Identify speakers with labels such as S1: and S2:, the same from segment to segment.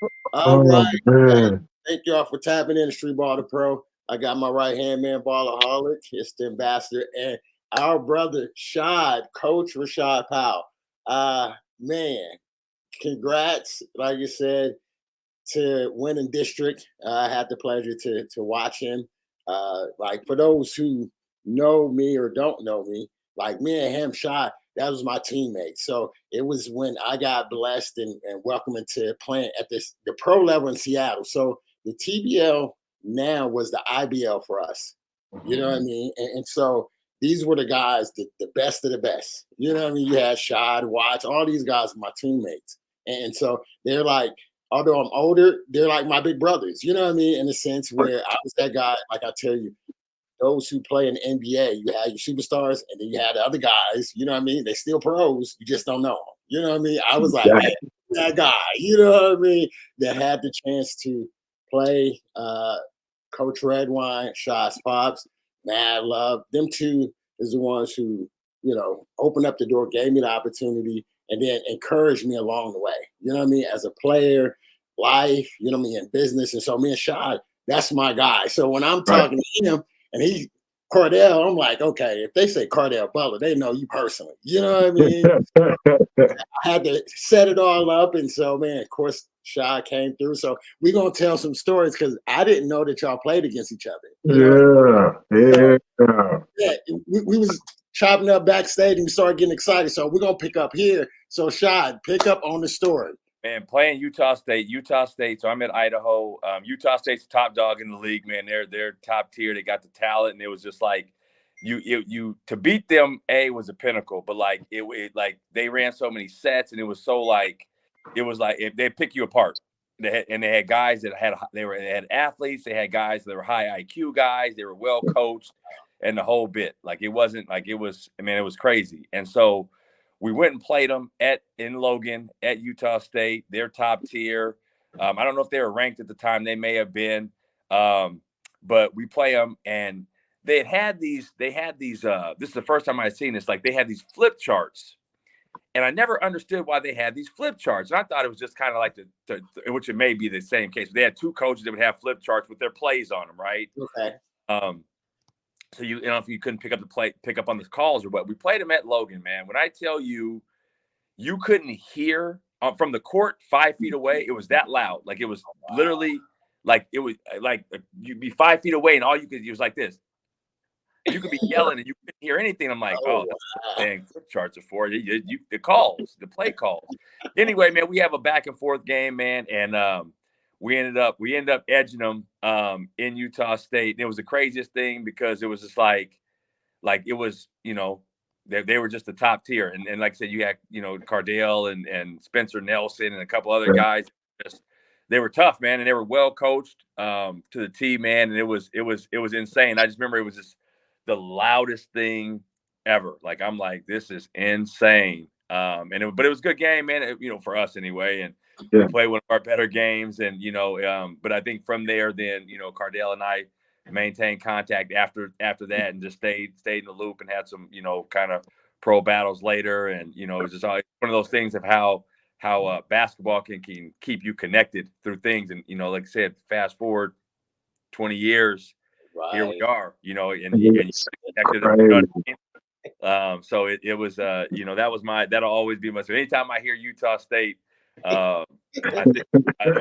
S1: All
S2: Oh,
S1: right. Hey,
S2: man.
S1: thank y'all for tapping in to Streetball the Pro. I got my right hand man, Ballaholic. It's the ambassador, and our brother Shad, Coach Rashaad Powell. Man, congrats! Like you said, to winning district. I had the pleasure to watch him. Like for those who know me or don't know me, like me and him, Shot, that was my teammate. So it was when I got blessed and welcomed into playing at the pro level in Seattle. So the TBL now was the IBL for us. You know what I mean? And so these were the guys, the best of the best. You know what I mean? You had Shad, Watts, all these guys were my teammates. And so they're like, although I'm older, they're like my big brothers. You know what I mean? In a sense where I was that guy, like I tell you, those who play in the NBA, you had your superstars and then you had the other guys, you know what I mean? They still pros, you just don't know them. You know what I mean? I was like, man, that guy, you know what I mean? That had the chance to play Coach Redwine, Shots Pops, Mad Love. Them two is the ones who, opened up the door, gave me the opportunity, and then encouraged me along the way. You know what I mean? As a player, life, you know what I mean, in business. And so me and Shad, that's my guy. So when I'm
S2: Right.
S1: talking to him and he Cardell, I'm like, okay, if they say Cardell Butler, they know you personally. You know what I mean? I had to set it all up. And so, man, of course, Shy came through. So we're going to tell some stories because I didn't know that y'all played against each other. So,
S2: Yeah.
S1: yeah, we was chopping up backstage and we started getting excited. So we're going to pick up here. So, Shy, pick up on the story.
S3: Man, playing Utah State. So I'm at Idaho. Utah State's the top dog in the league, man. They're top tier. They got the talent, and it was just like you to beat them. Was a pinnacle, but like it like they ran so many sets, and it was like they pick you apart. They had guys that they had athletes. They had guys that were high IQ guys. They were well coached, and the whole bit. Like it wasn't like it was. I mean, it was crazy, and so. We went and played them in Logan at Utah State. They're top tier. I don't know if they were ranked at the time. They may have been, but we play them, and they had these. This is the first time I've seen this. Like they had these flip charts, and I never understood why they had these flip charts. And I thought it was just kind of like which it may be the same case. They had two coaches that would have flip charts with their plays on them, right?
S1: Okay.
S3: So if you couldn't pick up on the calls or what, we played them at Logan, man. When I tell you, you couldn't hear from the court 5 feet away. It was that loud. Like it was literally like it was like you'd be 5 feet away and all you could it was like this. You could be yelling and you couldn't hear anything. I'm like, that's what dang flip charts are for. The calls, the play calls. Anyway, man, we have a back and forth game, man, and we ended up edging them in Utah State. And it was the craziest thing because it was just like it was, they were just the top tier. And like I said, you had, Cardale and Spencer Nelson and a couple other guys. They were tough, man, and they were well coached to the T, man. And it was insane. I just remember it was just the loudest thing ever. Like I'm like, this is insane. But it was a good game, man. For us anyway. And we played one of our better games, and but I think from there, then Cardale and I maintained contact after that, and just stayed in the loop and had some kind of pro battles later, and it was just one of those things of how basketball can keep you connected through things, and like I said, fast forward 20 years, here we are, and you connected. So it was that'll always be my. So anytime I hear Utah State. I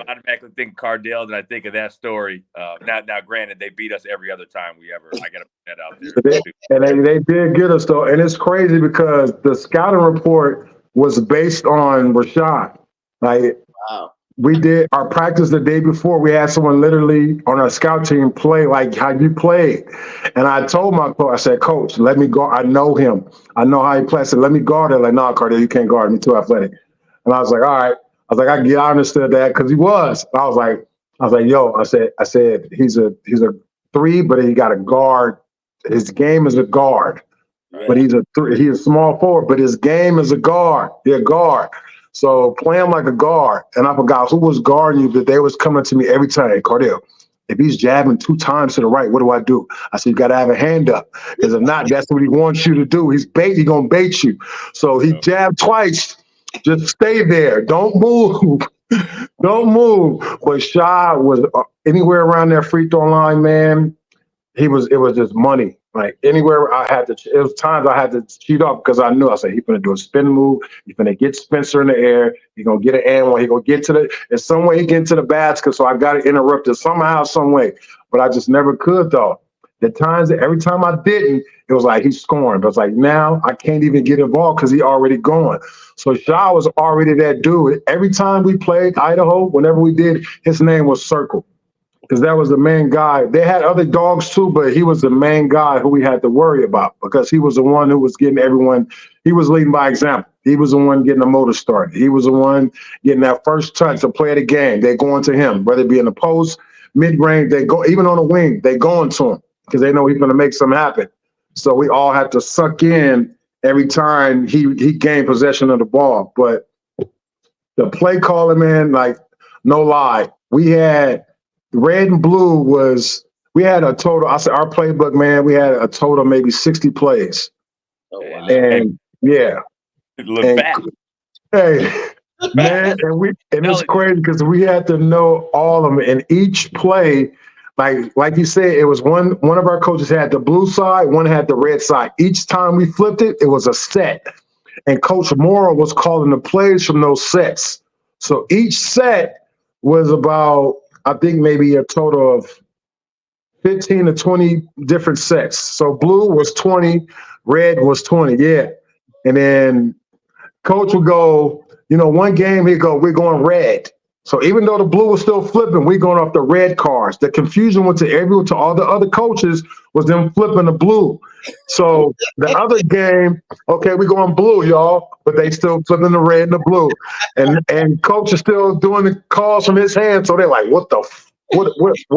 S3: automatically think Cardale, and I think of that story. Now, granted, they beat us every other time I got to put that out there.
S2: They did get us though, and it's crazy because the scouting report was based on Rashaad. Like we did our practice the day before. We had someone literally on our scout team play like how you played, and I told my coach, I said, "Coach, let me go. I know him. I know how he plays. So let me guard it." Like, "No, Cardale, you can't guard me. Too athletic." And I was like, "All right." I was like, I understood that because he was. I was like, yo, I said, he's a 3, but he got a guard. His game is a guard, but he's a 3. He's a small forward, but his game is a guard. He's a guard. So play him like a guard. And I forgot who was guarding you, but they was coming to me every time. Hey, Cardale, if he's jabbing 2 times to the right, what do I do? I said, you got to have a hand up. Because if not, that's what he wants you to do. He's going to bait you. So he jabbed twice. Just stay there. Don't move. Don't move. But Shad was anywhere around that free throw line, man. It was just money. Like anywhere it was times I had to cheat off because I knew. I said, he's gonna do a spin move, he's gonna get Spencer in the air, he's gonna get an and one, he's gonna get in some way he get into the basket. So I got it interrupted somehow, some way. But I just never could though. Every time I didn't, it was like he's scoring. But it's like now I can't even get involved because he already going. So Shaw was already that dude. Every time we played Idaho, whenever we did, his name was Circle. Because that was the main guy. They had other dogs too, but he was the main guy who we had to worry about because he was the one who was getting everyone. He was leading by example. He was the one getting the motor started. He was the one getting that first touch to play the game. They going to him, whether it be in the post, mid-range, they go, even on the wing, they going to him because they know he's going to make something happen. So we all had to suck in every time he gained possession of the ball. But the play calling, man, like, no lie, we had red and blue we had a total, I said our playbook, man, we had a total of maybe 60 plays.
S1: Oh, wow.
S2: And yeah.
S3: Look back.
S2: Hey, man, and it's crazy because we had to know all of them. And each play, like you said, it was one of our coaches had the blue side, one had the red side. Each time we flipped it, it was a set. And Coach Morrow was calling the plays from those sets. So each set was about, I think, maybe a total of 15 to 20 different sets. So blue was 20, red was 20, yeah. And then Coach would go, one game he'd go, we're going red. So even though the blue was still flipping, we going off the red cards. The confusion went to all the other coaches was them flipping the blue. So the other game, okay, we going blue, y'all, but they still flipping the red and the blue. And Coach is still doing the calls from his hand. So they're like, what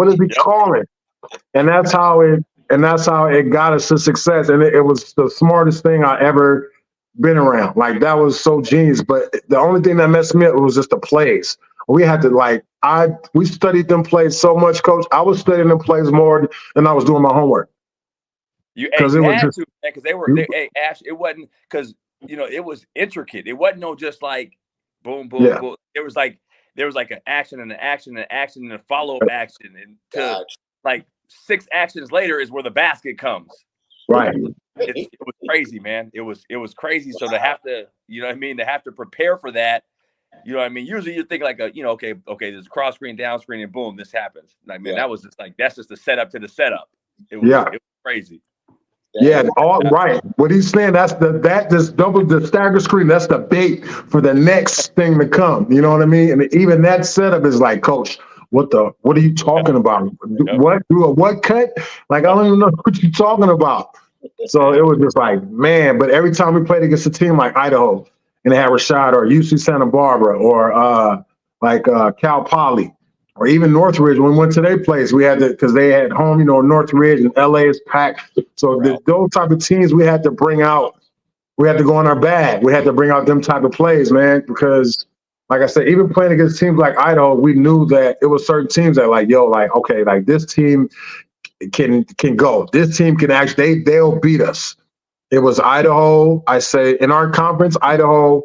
S2: is he calling? And that's how it got us to success. And it was the smartest thing I ever been around. Like, that was so genius. But the only thing that messed me up was just the plays. We had to we studied them plays so much, Coach. I was studying them plays more than I was doing my homework.
S3: Because they were Ash. It wasn't because it was intricate. It wasn't just like boom, boom, boom. There was like an action and an action and an action and a follow-up action, and like 6 actions later is where the basket comes.
S2: Right.
S3: It was crazy, man. It was crazy. So to have to, to have to prepare for that. Usually you think like okay, there's a cross screen, down screen, and boom, this happens. Like, man, that was just that's just the setup to the setup. It was crazy.
S2: Yeah, all right. What he's saying, just double the stagger screen. That's the bait for the next thing to come. You know what I mean? And even that setup is like, Coach, what are you talking about? What do a what cut? Like, I don't even know what you're talking about. So it was just like, man. But every time we played against a team like Idaho, and they had Rashaad or UC Santa Barbara or Cal Poly or even Northridge, when we went to their place, we had to, because they had home, Northridge and LA is packed. So those type of teams we had to bring out, we had to go in our bag. We had to bring out them type of plays, man, because like I said, even playing against teams like Idaho, we knew that it was certain teams that okay, this team can go. This team can actually, they'll beat us. It was Idaho, I say, in our conference, Idaho,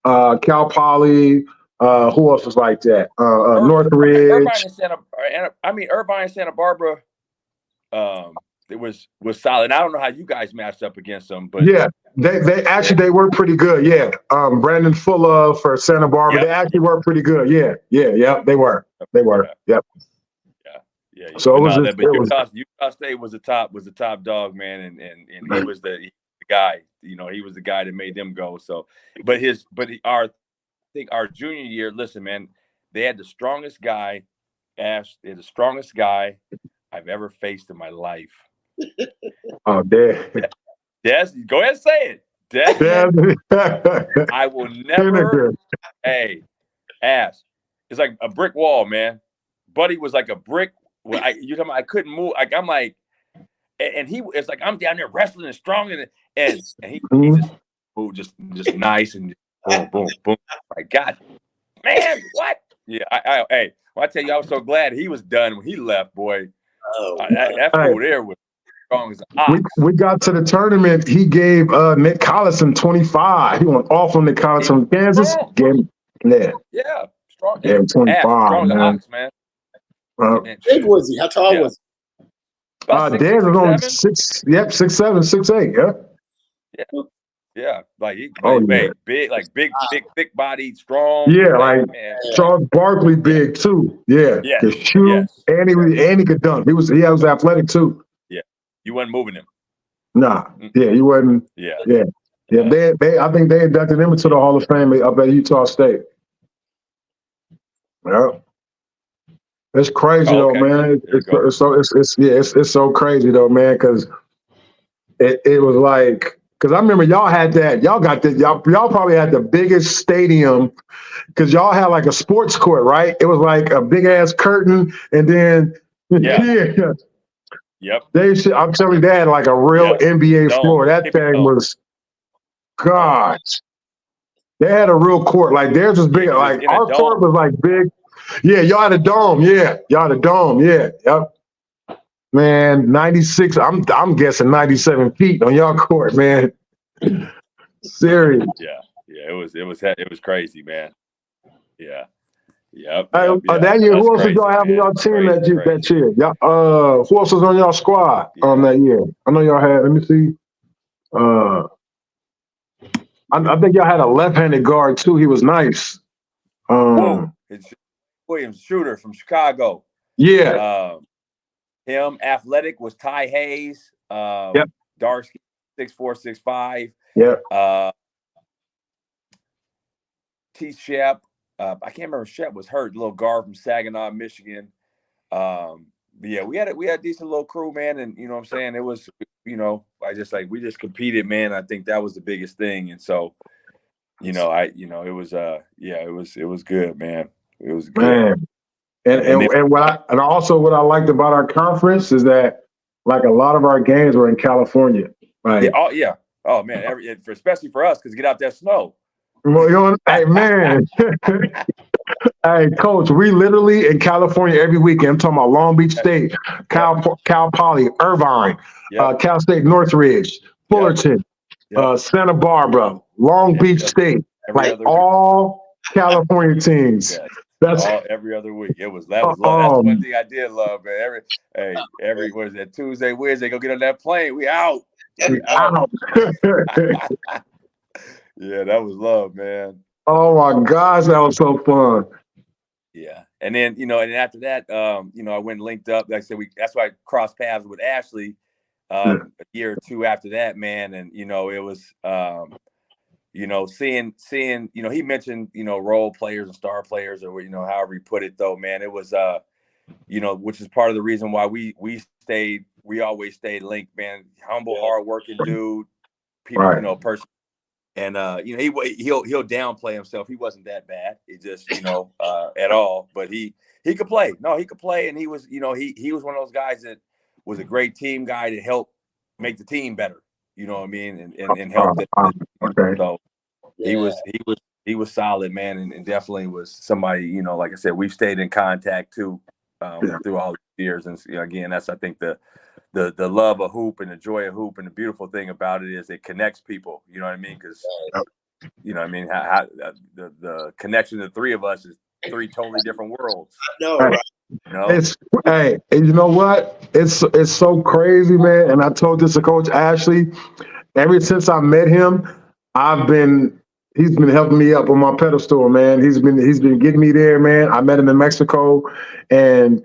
S2: Cal Poly, who else was like that? Northridge.
S3: Irvine and Santa Barbara, it was solid. I don't know how you guys matched up against them, but
S2: yeah, they were pretty good. Yeah, Brandon Fuller for Santa Barbara, they actually were pretty good. Yeah, they were. Yep.
S3: Yeah.
S2: So it was
S3: Utah State was the top dog, man, and he was the guy. He was the guy that made them go. So, I think our junior year, listen, man, they had the strongest guy, Ash. They're the strongest guy I've ever faced in my life.
S2: Oh, damn.
S3: Yes, go ahead and say it. I will never. Hey, Ash, it's like a brick wall, man. Buddy was like a brick. You talking about I couldn't move. Like, I'm like, and it's like I'm down there wrestling and strong and he just nice and boom. My God, man, what? Yeah, I tell you, I was so glad he was done when he left, boy. That fool there was strong as an ox.
S2: We got to the tournament. He gave Nick Collison 25. He went off on Nick Collison from Kansas.
S3: Yeah, strong.
S2: Yeah, 25,
S3: strong
S2: man.
S3: ox, man.
S1: Big was he? How tall was he?
S3: About 6'6",
S2: Dez was only
S3: 6'7".
S2: 6. Yep, 6'7", 6'8". Yeah.
S3: Yeah, like big, thick bodied, strong.
S2: Yeah, like
S3: man.
S2: Charles Barkley, big too. Yeah, could shoot, and he could dunk. He was athletic too.
S3: Yeah, you wasn't moving him.
S2: Nah, yeah, he wasn't.
S3: Yeah.
S2: They I think they inducted him into the Hall of Fame up at Utah State. Yeah. It's crazy though, man. It's so crazy though, man, because it was like, because I remember y'all had that, y'all probably had the biggest stadium, because y'all had like a sports court, right? It was like a big ass curtain, and then
S3: Yep.
S2: I'm telling you, they had like a real NBA floor. That thing was, gosh. They had a real court. Like theirs was big. Like our court was like big. Yeah, y'all had a dome. Yeah, y'all had a dome. Yeah, yep. Man, 96. I'm guessing 97 feet on y'all court, man. Serious.
S3: Yeah. It was crazy, man. Yeah. Yep.
S2: That year, who else did y'all have on y'all team that year? Y'all, who else was on y'all squad that year? I know y'all had. Let me see. I think y'all had a left-handed guard too. He was nice.
S3: It's Williams, shooter from Chicago.
S2: Yeah.
S3: Him, athletic, was Ty Hayes. Dark skin, 6'4", 6'5".
S2: Yep.
S3: T. Shep. I can't remember. Shep was hurt. Little guard from Saginaw, Michigan. But yeah, we had a decent little crew, man. And you know what I'm saying? It was, we just competed, man. I think that was the biggest thing. And so, it was good, man. It was good. Man.
S2: And what I liked about our conference is that like a lot of our games were in California. Right?
S3: Oh man, especially for us, because get out that snow.
S2: Well, hey man. Hey, Coach, we literally in California every weekend. I'm talking about Long Beach State, Cal Poly, Irvine, Cal State Northridge, Fullerton, Santa Barbara, Long Beach State, like all California teams. That's
S3: every other week. That was love. That's one thing I did love, man. Every what is that, Tuesday, Wednesday, go get on that plane. We out. Yeah, that was love, man.
S2: Oh my gosh, that was so fun.
S3: Yeah, and then and after that, I went and linked up. Like I said, that's why I crossed paths with Ashley a year or two after that, man. And it was seeing he mentioned role players and star players, or however he put it, though, man. It was which is part of the reason why we always stayed linked, man. Humble, hardworking dude, people, person. And he'll downplay himself. He wasn't that bad. He just at all. But he could play. No, he could play, and he was he was one of those guys that was a great team guy to help make the team better. You know what I mean? And help them. So he was solid, man, and definitely was somebody. Like I said, we've stayed in contact too through all the years. And again, that's I think the love of hoop and the joy of hoop, and the beautiful thing about it is it connects people. You know what I mean? Because how the connection of the three of us is three totally different worlds.
S1: I know, right?
S2: And you know what? It's so crazy, man. And I told this to Coach Ashley. Ever since I met him, he's been helping me up on my pedestal, man. He's been getting me there, man. I met him in Mexico, and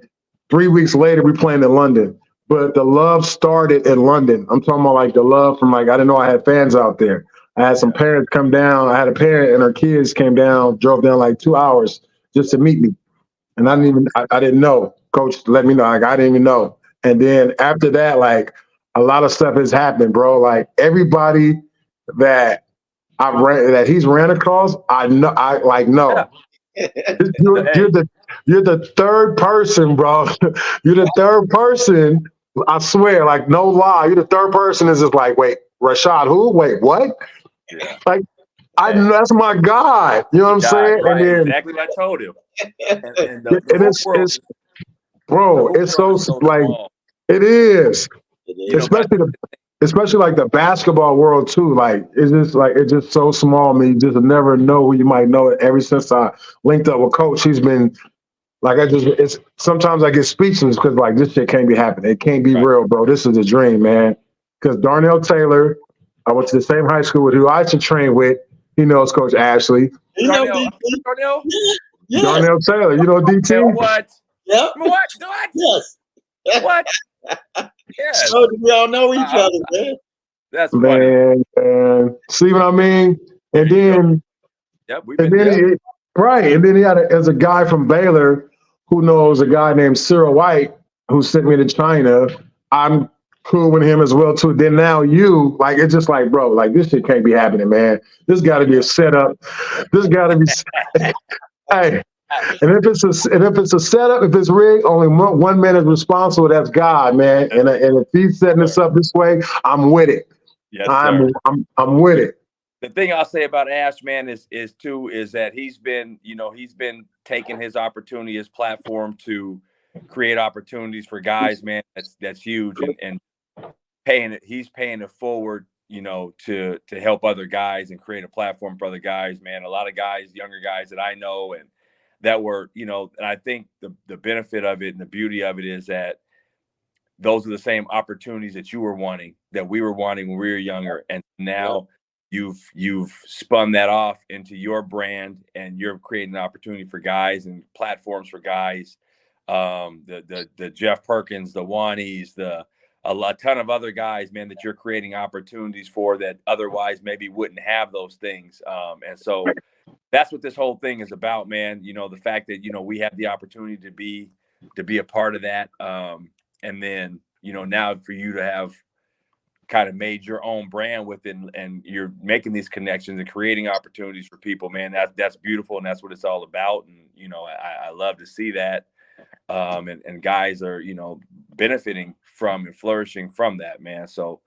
S2: 3 weeks later we playing in London. But the love started in London. I'm talking about like the love from I didn't know I had fans out there. I had some parents come down. I had a parent and her kids came down, drove down like 2 hours just to meet me. And I didn't know. Coach let me know. I didn't even know. And then after that, a lot of stuff has happened, bro. Like everybody that he's ran across, I know. No. You're the third person, bro. You're the third person. I swear, no lie. You're the third person. Is just wait, Rashaad, who? Wait, what?
S3: Yeah.
S2: That's my guy. You know what I'm saying?
S3: Right.
S2: And then,
S3: exactly what I told him. And
S2: it's so small. It is.
S3: It
S2: especially like the basketball world too. Like it's just so small. I mean, you just never know who you might know. Ever since I linked up with Coach, he's been like it's sometimes I get speechless because like this shit can't be happening. It can't be real, bro. This is a dream, man. Because Darnell Taylor, I went to the same high school with who I should train with. He knows Coach Ashley.
S1: You know,
S3: Darnell?
S1: Yeah.
S2: Darnell Taylor, you know DT?
S3: What?
S1: Yep.
S3: What?
S1: Yes.
S3: What? Yes.
S1: So we all know each other, man.
S3: That's funny.
S2: Man. See what I mean? And then,
S3: we've been there.
S2: Right. And then he had as a guy from Baylor who knows a guy named Cyril White who sent me to China. I'm cool with him as well too. Then now you, like, it's just like, bro, like this shit can't be happening, man. This got to be a setup. This got to be. Hey, and if it's a setup, if it's rigged, only one man is responsible. That's God, man. And if he's setting this up this way, I'm with it.
S3: Yes,
S2: I'm with it.
S3: The thing I'll say about Ash, man, is that he's been taking his opportunity, his platform to create opportunities for guys, man. That's huge, and he's paying it forward, to help other guys and create a platform for other guys, man. A lot of guys, younger guys that I know and that were, and I think the benefit of it and the beauty of it is that those are the same opportunities that you were wanting, that we were wanting when we were younger, and now you've spun that off into your brand, and you're creating an opportunity for guys and platforms for guys. The Jeff Perkins, the Wanis, a ton of other guys, man, that you're creating opportunities for that otherwise maybe wouldn't have those things. And so that's what this whole thing is about, man. The fact that, we have the opportunity to be a part of that. And then, now for you to have kind of made your own brand with it, and you're making these connections and creating opportunities for people, man, that's beautiful. And that's what it's all about. And, I love to see that. And guys are, benefiting from and flourishing from that, man. So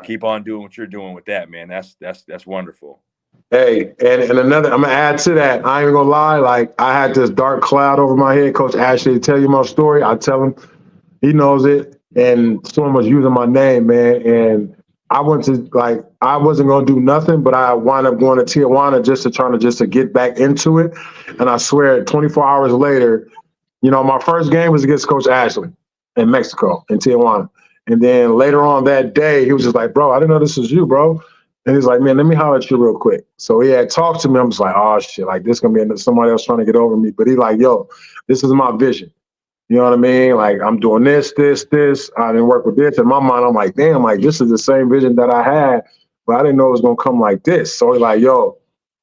S3: keep on doing what you're doing with that, man. That's wonderful.
S2: Hey, and another, I'm gonna add to that. I ain't gonna lie, like I had this dark cloud over my head. Coach Ashley, tell you my story. I tell him, he knows it, and someone was using my name, man. And I went to I wasn't gonna do nothing, but I wound up going to Tijuana just to get back into it. And I swear, 24 hours later, my first game was against Coach Ashley in Mexico, in Tijuana. And then later on that day, he was just like, bro, I didn't know this was you, bro. And he's like, man, let me holler at you real quick. So he had talked to me. I'm just like, oh, shit, like this going to be somebody else trying to get over me. But he like, yo, this is my vision. You know what I mean? Like, I'm doing this. I didn't work with this. In my mind, I'm like, damn, like this is the same vision that I had, but I didn't know it was going to come like this. So he's like, yo,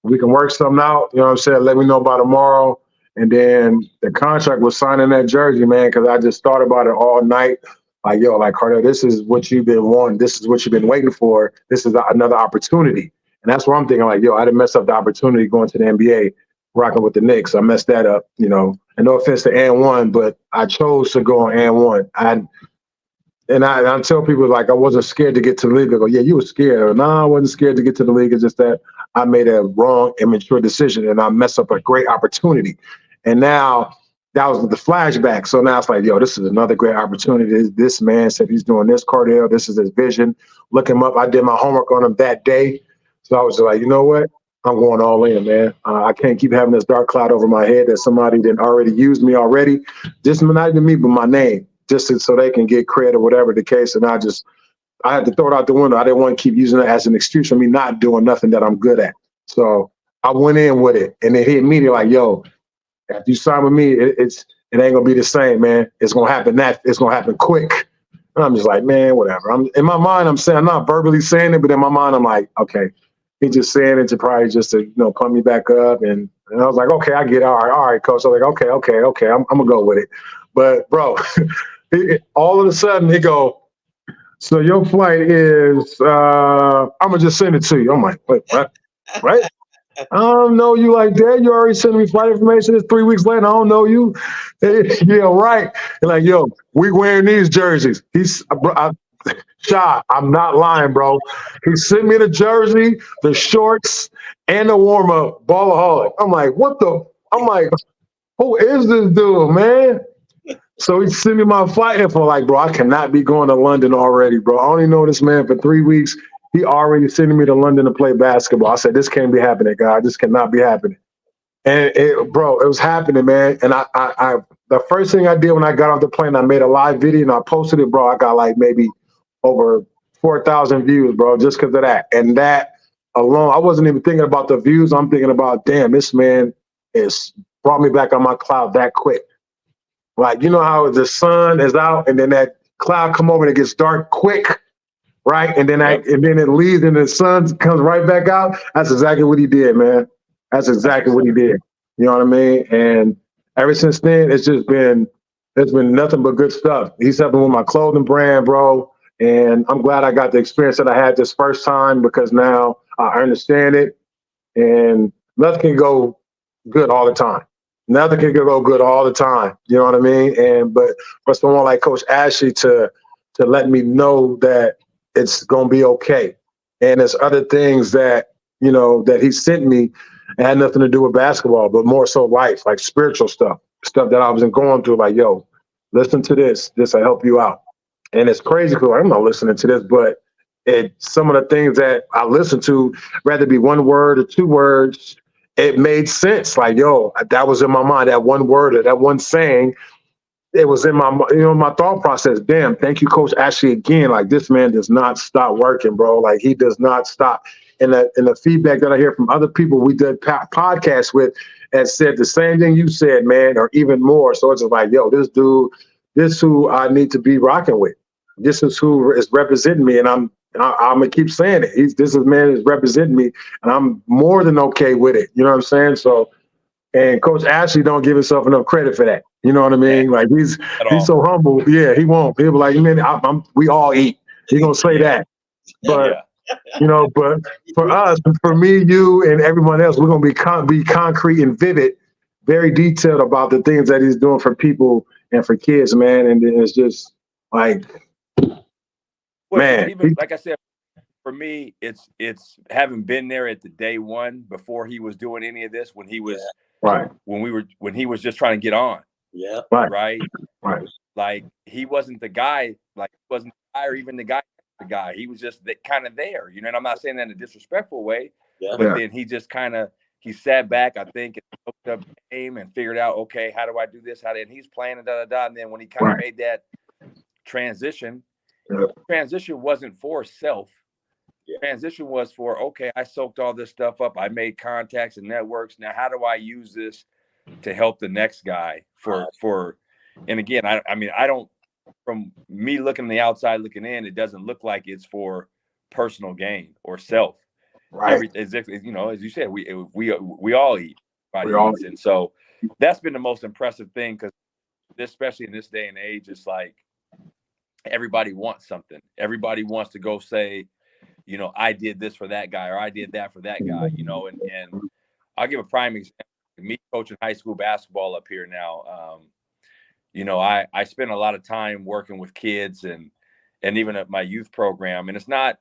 S2: we can work something out. You know what I'm saying? Let me know by tomorrow. And then the contract was signing that jersey, man, because I just thought about it all night. Like, yo, like, Cardell, this is what you've been wanting. This is what you've been waiting for. This is another opportunity. And that's what I'm thinking, like, yo, I didn't mess up the opportunity going to the NBA, rocking with the Knicks. I messed that up, And no offense to And1, but I chose to go on And1. I tell people, like, I wasn't scared to get to the league. I go, yeah, you were scared. Or, no, I wasn't scared to get to the league. It's just that I made a wrong, immature decision, and I messed up a great opportunity. And now that was the flashback. So now it's like, yo, this is another great opportunity. This man said he's doing this, Cardell. This is his vision. Look him up. I did my homework on him that day. So I was like, you know what? I'm going all in, man. I can't keep having this dark cloud over my head that somebody didn't already use me already. Just not even me, but my name, just so they can get credit or whatever the case. And I had to throw it out the window. I didn't want to keep using it as an excuse for me not doing nothing that I'm good at. So I went in with it, and it hit me like, yo, after you sign with me, it ain't gonna be the same, man. It's gonna happen. It's gonna happen quick. And I'm just like, man, whatever. In my mind, I'm not verbally saying it, but in my mind, I'm like, okay, he just saying it to probably just to pump me back up. And I was like, okay, I get it. All right, coach. I was like, okay, I'm gonna go with it. But bro, all of a sudden he go, so your flight is I'm gonna just send it to you. I'm like, wait, what? Right? I don't know you like that. You already sent me flight information. It's 3 weeks later. I don't know you. Yeah, right. And like, yo, we wearing these jerseys. Shot. I'm not lying, bro. He sent me the jersey, the shorts, and the warm-up ballaholic. I'm like, who is this dude, man? So he sent me my flight info. Like, bro, I cannot be going to London already, bro. I only know this man for 3 weeks. He already sending me to London to play basketball. I said, this can't be happening, God. This cannot be happening. And bro, it was happening, man. And I the first thing I did when I got off the plane, I made a live video and I posted it, bro. I got like maybe over 4,000 views, bro, just because of that. And that alone, I wasn't even thinking about the views. I'm thinking about, damn, this man is brought me back on my cloud that quick. Like, you know how the sun is out and then that cloud come over and it gets dark quick, right? And then and then it leaves and the sun comes right back out. That's exactly what he did, man. That's exactly what he did. You know what I mean? And ever since then, it's been nothing but good stuff. He's helping with my clothing brand, bro. And I'm glad I got the experience that I had this first time because now I understand it. And nothing can go good all the time. Nothing can go good all the time. You know what I mean? But for someone like Coach Ashley to let me know that it's gonna be okay. And there's other things that, you know, that he sent me. It had nothing to do with basketball, but more so life, like spiritual stuff that I wasn't going through. Like, yo, listen to this. This will help you out. And it's crazy because I'm not listening to this, but some of the things that I listen to, rather be one word or 2 words, it made sense. Like, yo, that was in my mind. That one word or that one saying, it was in my, my thought process. Damn, thank you, Coach Ashley, again. Like, this man does not stop working, bro. Like, he does not stop. And the feedback that I hear from other people we did podcasts with has said the same thing you said, man, or even more. So it's just like, yo, this dude, this who I need to be rocking with. This is who is representing me, and I'm gonna keep saying it. This man is representing me, and I'm more than okay with it. You know what I'm saying? So, and Coach Ashley don't give himself enough credit for that. You know what I mean? Like he's so humble. Yeah, he won't. He'll be like, man, we all eat. He gonna say that, but. You know, but for us, for me, you, and everyone else, we're gonna be concrete and vivid, very detailed about the things that he's doing for people and for kids, man. And it's just like, man,
S3: even like I said, for me, it's having been there at the day one before he was doing any of this, when he was when he was just trying to get on.
S1: Yeah.
S3: Right. Like he wasn't the guy, or even the guy. He was just kind of there, you know. And I'm not saying that in a disrespectful way, but then he just he sat back, I think, and looked up the game and figured out, okay, how do I do this? And he's playing and And then when he kind of made that transition, transition wasn't for self. Transition was for, okay, I soaked all this stuff up. I made contacts and networks. Now, how do I use this to help the next guy and again, I mean, I don't, from me looking on the outside looking in, it doesn't look like it's for personal gain or self. Right. As you said, we all eat. And so that's been the most impressive thing, because especially in this day and age, it's like everybody wants something. Everybody wants to go say, you know, I did this for that guy, or I did that for that guy, you know. And I'll give a prime example. Me coaching high school basketball up here now, you know, I spend a lot of time working with kids and even at my youth program. And it's not,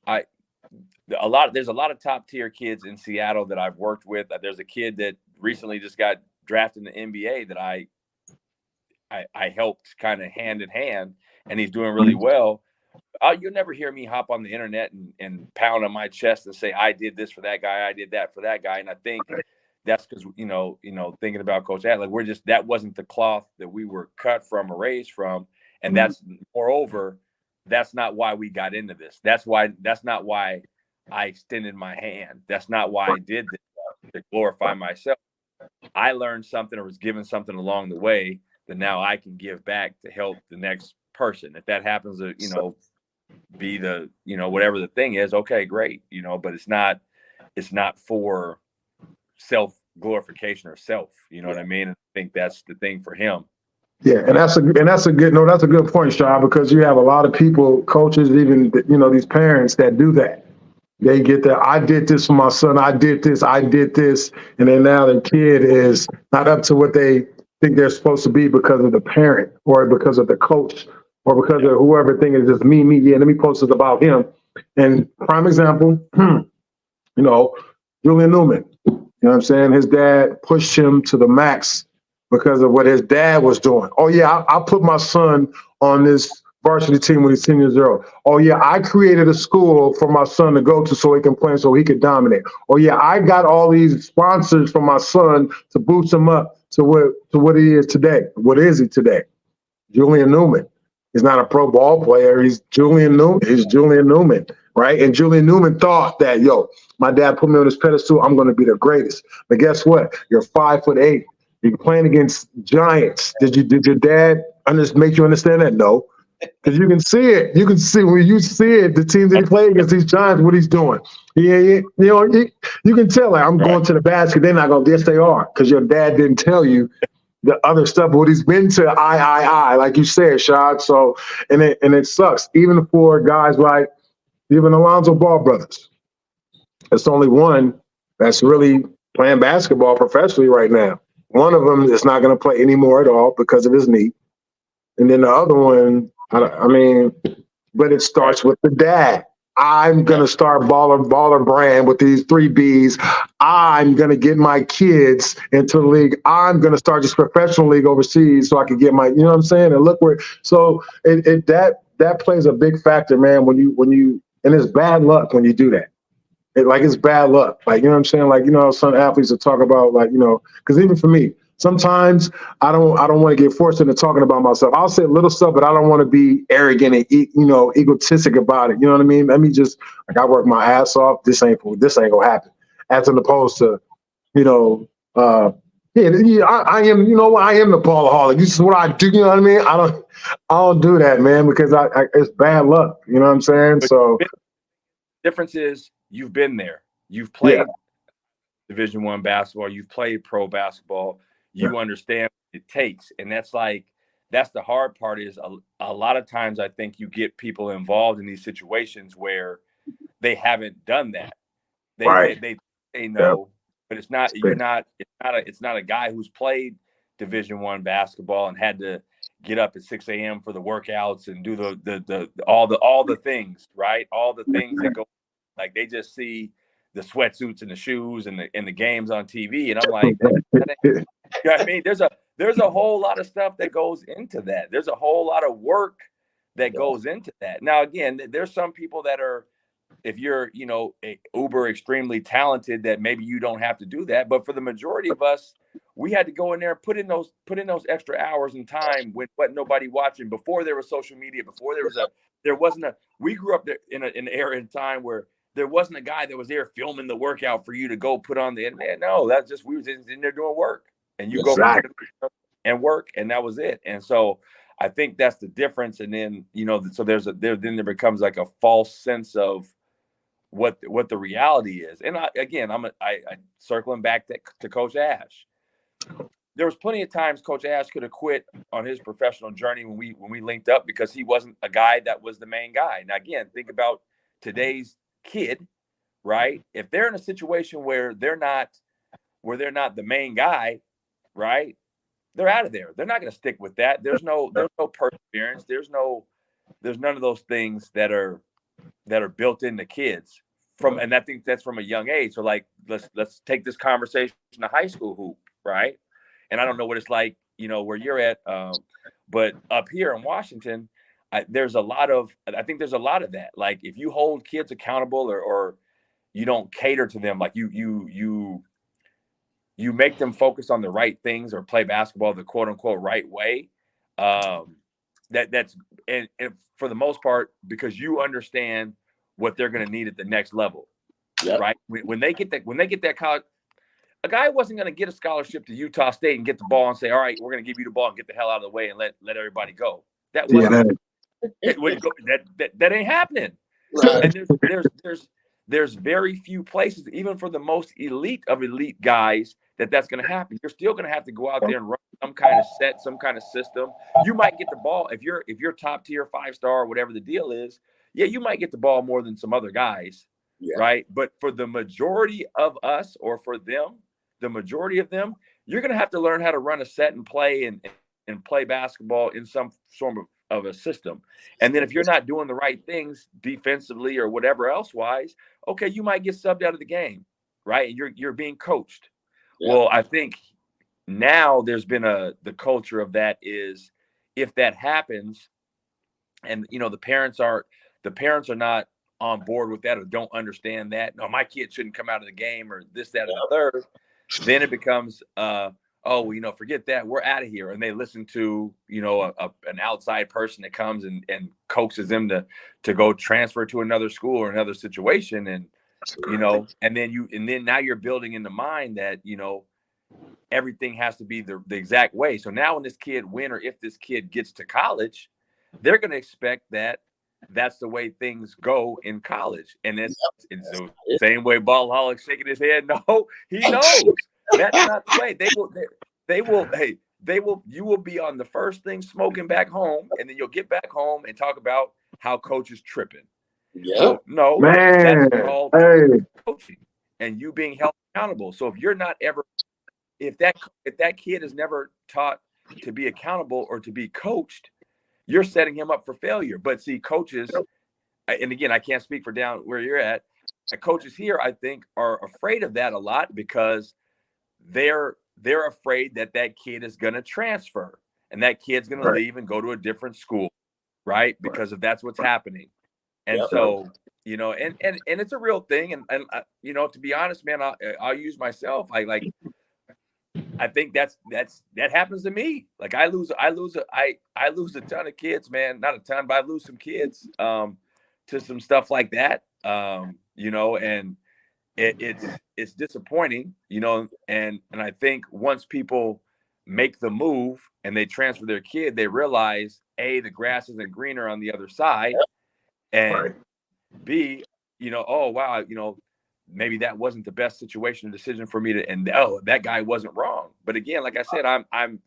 S3: there's a lot of top tier kids in Seattle that I've worked with. There's a kid that recently just got drafted in the NBA that I helped kind of hand in hand, and he's doing really well. You'll never hear me hop on the internet and pound on my chest and say, I did this for that guy, I did that for that guy. And I think that's because, you know, thinking about Coach Ad, like that wasn't the cloth that we were cut from or raised from. And that's, moreover, that's not why we got into this. That's not why I extended my hand. That's not why I did this, to glorify myself. I learned something or was given something along the way that now I can give back to help the next person. If that happens to, you know, be the, you know, whatever the thing is, okay, great, you know, but it's not for self glorification or self, you know what I mean? I think that's the thing for him.
S2: Yeah, and that's a good point, Shaw, because you have a lot of people, coaches, even, you know, these parents that do that. They get that, I did this for my son, I did this, and then now the kid is not up to what they think they're supposed to be because of the parent or because of the coach or because of whoever thinking it's just me, yeah, let me post it about him. And prime example, you know, Julian Newman, you know what I'm saying? His dad pushed him to the max because of what his dad was doing. Oh yeah, I put my son on this varsity team when he's 10 years old. Oh yeah, I created a school for my son to go to so he can play, so he could dominate. Oh yeah, I got all these sponsors for my son to boost him up to what he is today. What is he today? Julian Newman. He's not a pro ball player. He's Julian Newman. He's Julian Newman, right? And Julian Newman thought that, yo, my dad put me on this pedestal. I'm going to be the greatest. But guess what? You're 5'8". You're playing against giants. Did your dad make you understand that? No, because you can see it. You can see when you see it. The teams that he played against, these giants, what he's doing. You can tell. Like, I'm going to the basket. They're not going. Yes, they are, because your dad didn't tell you the other stuff, what he's been to, like you said, Shad. So, and it sucks, even for guys like even Alonzo Ball brothers. It's only one that's really playing basketball professionally right now. One of them is not going to play anymore at all because of his knee, and then the other one, but it starts with the dad. I'm going to start baller brand with these 3 Bs. I'm going to get my kids into the league. I'm going to start this professional league overseas so I can get my, you know what I'm saying? And look where, so that plays a big factor, man, when you, and it's bad luck when you do that. It's bad luck. Like, you know what I'm saying? Like, some athletes will talk about, like, because even for me, sometimes I don't want to get forced into talking about myself. I'll say little stuff, but I don't want to be arrogant and egotistic about it. You know what I mean? Let me just, like, I work my ass off. This ain't gonna happen. As opposed to, I am. I am the ballaholic. This is what I do. You know what I mean? I don't do that, man, because it's bad luck. You know what I'm saying?
S3: But
S2: so
S3: difference is you've been there. You've played Division I basketball. You've played pro basketball. You understand what it takes. And that's the hard part is a lot of times I think you get people involved in these situations where they haven't done that. They know, but it's not a guy who's played Division I basketball and had to get up at 6 a.m. for the workouts and do all the things, right? All the things that go, like, they just see the sweatsuits and the shoes and the games on TV, and I'm like, you know what I mean? There's a whole lot of stuff that goes into that. There's a whole lot of work that goes into that. Now, again, there's some people that are, if you're, uber extremely talented, that maybe you don't have to do that. But for the majority of us, we had to go in there and put in those extra hours and time with nobody watching, before there was social media, before we grew up there in an era in time where there wasn't a guy that was there filming the workout for you to go put on the internet. No, that's just, we was in there doing work, and you go and work, and that was it. And so I think that's the difference. And then, so there becomes like a false sense of what the reality is. And I circling back to Coach Ash. There was plenty of times Coach Ash could have quit on his professional journey when we linked up, because he wasn't a guy that was the main guy. Now, again, think about today's kid, right? If they're in a situation where they're not the main guy, right? They're out of there. They're not going to stick with that. There's no perseverance. There's none of those things that are built into kids and I think that's from a young age. So, like, let's take this conversation to high school hoop, right? And I don't know what it's like, where you're at, but up here in Washington, I think there's a lot of that. Like, if you hold kids accountable, or you don't cater to them, like you make them focus on the right things, or play basketball the quote unquote right way. That's and for the most part, because you understand what they're going to need at the next level, right? When they get that college, a guy wasn't going to get a scholarship to Utah State and get the ball and say, all right, we're going to give you the ball and get the hell out of the way and let everybody go. That wasn't that ain't happening. Right. And there's very few places, even for the most elite of elite guys, that's going to happen. You're still going to have to go out there and run some kind of set, some kind of system. You might get the ball if you're top tier, 5-star, whatever the deal is. Yeah, you might get the ball more than some other guys, right? But for the majority of us, or for them, the majority of them, you're going to have to learn how to run a set and play and play basketball in some form of a system. And then if you're not doing the right things defensively or whatever else wise, okay, you might get subbed out of the game, right? And you're being coached. Yeah. Well, I think now there's been the culture of that is if that happens and, the parents are not on board with that or don't understand that. No, my kid shouldn't come out of the game or this, that, and the third. Then it becomes, forget that. We're out of here. And they listen to, an outside person that comes and coaxes them to go transfer to another school or another situation. And, and then now you're building in the mind that, everything has to be the exact way. So now when this kid gets to college, they're going to expect that that's the way things go in college. And it's the same way Ballaholic shaking his head. No, he knows that's not the way. You will be on the first thing smoking back home. And then you'll get back home and talk about how coach is tripping.
S1: Yeah.
S3: So, no,
S2: man,
S3: that's called coaching and you being held accountable. So if you're not ever, if that kid is never taught to be accountable or to be coached, you're setting him up for failure. But see, coaches, and again, I can't speak for down where you're at. Coaches here, I think, are afraid of that a lot because they're afraid that kid is going to transfer and that kid's going to leave and go to a different school, right? Because if that's what's happening. And so, and it's a real thing. And to be honest, man, I'll use myself. I think that happens to me. Like I lose a ton of kids, man. Not a ton, but I lose some kids to some stuff like that. And it's disappointing, and I think once people make the move and they transfer their kid, they realize A, the grass isn't greener on the other side, and B, oh wow, maybe that wasn't the best situation or decision for me to, and that guy wasn't wrong. But again, like I said, I'm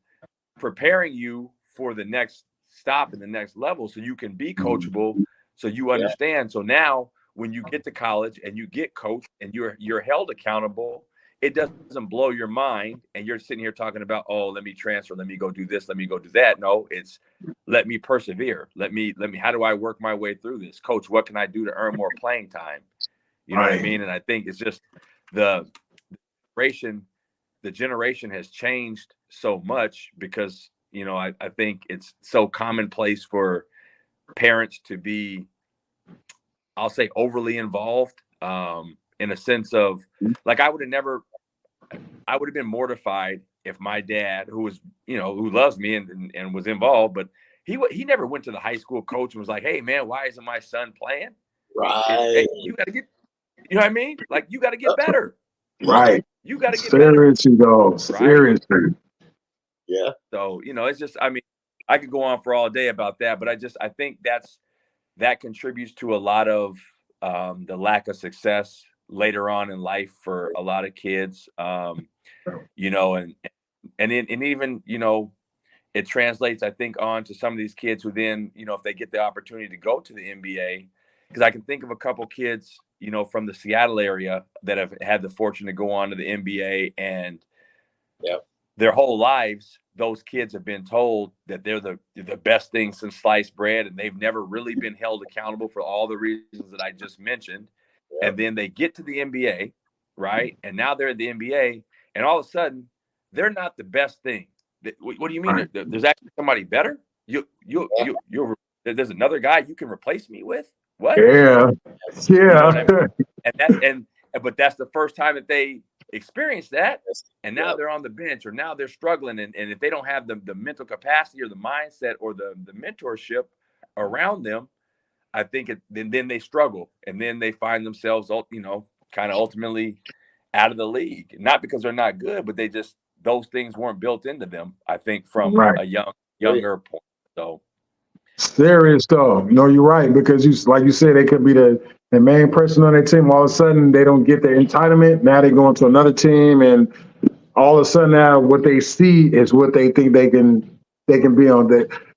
S3: preparing you for the next stop and the next level so you can be coachable, so you understand. So now when you get to college and you get coached and you're held accountable, it doesn't blow your mind and you're sitting here talking about, oh, let me transfer, let me go do this, let me go do that. No, it's let me persevere. Let me, how do I work my way through this? Coach, what can I do to earn more playing time? You know what I mean? And I think it's just the generation has changed so much because, I think it's so commonplace for parents to be, I'll say, overly involved in a sense of like, I would have been mortified if my dad, who was, who loves me and was involved, but he never went to the high school coach and was like, hey man, why isn't my son playing?
S1: Right.
S3: You got to get, you know what I mean? Like, you got to get better.
S2: Right.
S3: You got to get better.
S2: Seriously, though. Seriously.
S1: Yeah.
S3: So, it's just, I mean, I could go on for all day about that, but I think that contributes to a lot of the lack of success later on in life for a lot of kids, and even, it translates, I think, on to some of these kids who then, if they get the opportunity to go to the NBA, because I can think of a couple kids, from the Seattle area that have had the fortune to go on to the NBA, and their whole lives, those kids have been told that they're the best thing since sliced bread, and they've never really been held accountable for all the reasons that I just mentioned. And then they get to the NBA, right? And now they're at the NBA, and all of a sudden, they're not the best thing. What do you mean? There's actually somebody better? There's another guy you can replace me with? What?
S2: Yeah.
S3: But that's the first time that they experienced that, and now they're on the bench, or now they're struggling, and if they don't have the mental capacity or the mindset or the mentorship around them, I think then they struggle, and then they find themselves, kind of ultimately out of the league, not because they're not good, but those things weren't built into them, I think, from a younger point. So
S2: serious though. No, you're right, because like you said, they could be the main person on their team. All of a sudden, they don't get their entitlement. Now they go into another team, and all of a sudden now what they see is what they think they can be on.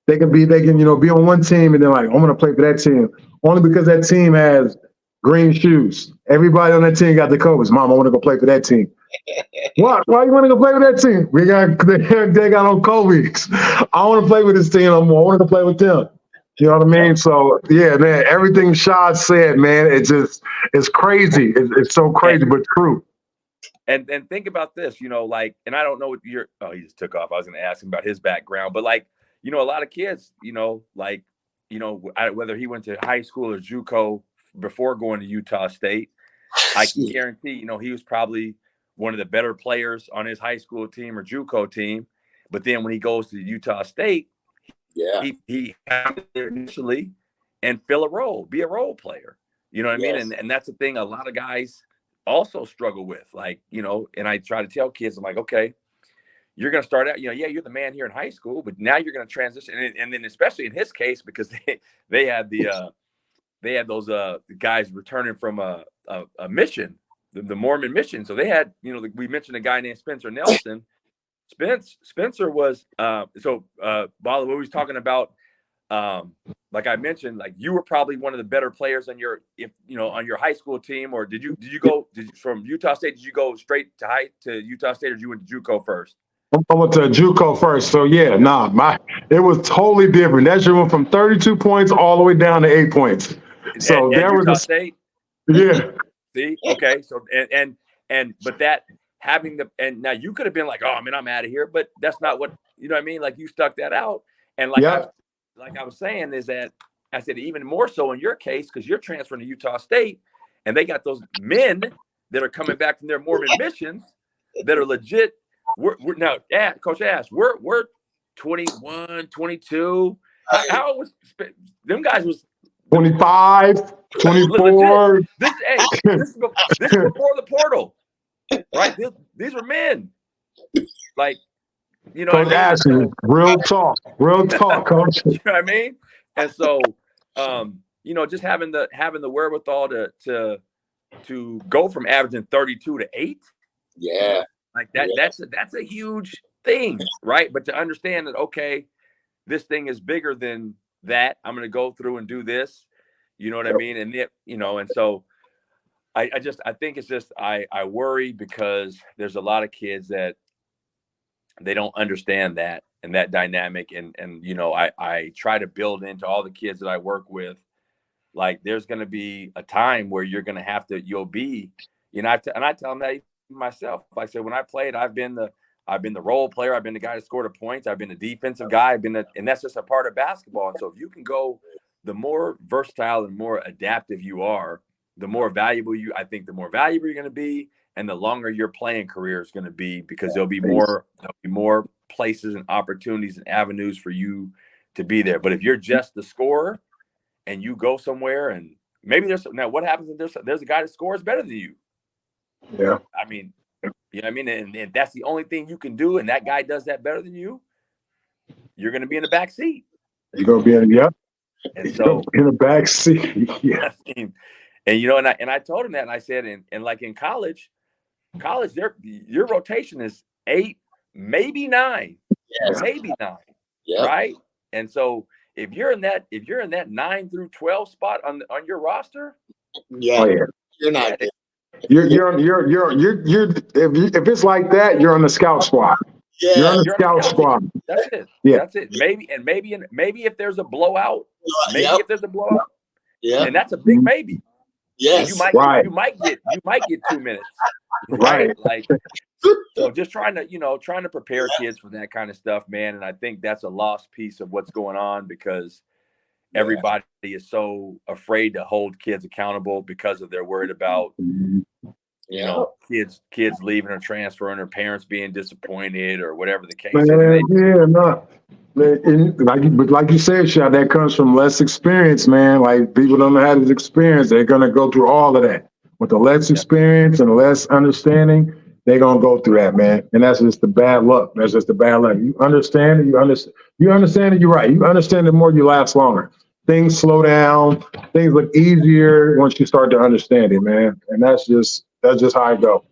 S2: They can be on one team, and they're like, I'm going to play for that team only because that team has green shoes. Everybody on that team got the Cobras. Mom, I want to go play for that team. What? Why you want to go play with that team? They got on Kobe's. I want to play with this team no more. I want to go play with them. You know what I mean? So yeah, man, everything Rashaad said, man, it's crazy. It's so crazy, but true.
S3: And think about this, like, and I don't know what he just took off. I was going to ask him about his background, but like, a lot of kids, like, whether he went to high school or JUCO before going to Utah State, I can guarantee, he was probably one of the better players on his high school team or JUCO team. But then when he goes to Utah State, he had there initially and be a role player. You know what I mean? And that's the thing a lot of guys also struggle with, like, and I try to tell kids, I'm like, okay, you're going to start out, you're the man here in high school, but now you're going to transition. And then especially in his case, because they had those guys returning from a mission, the Mormon mission. So they had, we mentioned a guy named Spencer Nelson. Spencer was, Bala, what we was talking about, like I mentioned, like you were probably one of the better players on your high school team, or did you go from Utah State? Did you go straight to Utah State, or did you went to JUCO first?
S2: I went to JUCO first, so yeah, it was totally different. That shit went from 32 points all the way down to 8 points. So
S3: at
S2: there
S3: Utah
S2: was
S3: State.
S2: Yeah.
S3: See, okay, so but that having and now you could have been like, oh man, I'm out of here, but that's not what I mean. Like you stuck that out, and like I was saying is that I said even more so in your case because you're transferring to Utah State, and they got those men that are coming back from their Mormon missions that are legit. We're now, Coach Ash, we're 21, 22. How was them guys was
S2: 25, 24.
S3: This is before the portal, right? These were men. Like,
S2: Coach Ash, real talk, Coach.
S3: You know what I mean? And so, just having the wherewithal to go from averaging 32 to 8.
S1: Yeah.
S3: Like that. Yeah. That's a huge thing, right? But to understand that, okay, this thing is bigger than that. I'm going to go through and do this. You know what I mean? And and so I think it's just I worry because there's a lot of kids that they don't understand that and that dynamic. And I try to build into all the kids that I work with, like there's going to be a time where you're going to have to, you'll be, and I tell them that myself. I said, when I played, I've been the role player. I've been the guy that scored the points. I've been the defensive guy. And that's just a part of basketball. And so if you can go, the more versatile and more adaptive you are, the more valuable I think the more valuable you're going to be, and the longer your playing career is going to be, because there'll be more places and opportunities and avenues for you to be there. But if you're just the scorer and you go somewhere, and maybe now what happens if there's a guy that scores better than you?
S2: Yeah.
S3: I mean, you know what I mean? And that's the only thing you can do, and that guy does that better than you, you're going to be in the back seat.
S2: You're going to be in,
S3: and so
S2: in the back seat. Yeah.
S3: And I told him that, and I said, and like in college, your rotation is 8, maybe 9, maybe 9, right? And so if you're in that 9 through 12 spot on your roster,
S1: you're not.
S2: You're if it's like that, you're on the scout squad. Yeah, you're on the scout squad.
S3: That's it. Yeah, that's it. Maybe if there's a blowout, and that's a big maybe.
S1: Yes,
S3: you might get 2 minutes, right? Like, so just trying to prepare kids for that kind of stuff, man. And I think that's a lost piece of what's going on, because everybody is so afraid to hold kids accountable because they're worried about kids leaving or transferring, or parents being disappointed, or whatever the case is.
S2: But like you said, Shad, that comes from less experience, man. Like, people don't know how to experience. They're gonna go through all of that. With the less experience and less understanding, they're gonna go through that, man. And that's just the bad luck. That's just the bad luck. You understand it, you understand it, you're right. You understand it more, you last longer. Things slow down, things look easier once you start to understand it, man. And that's just how I go.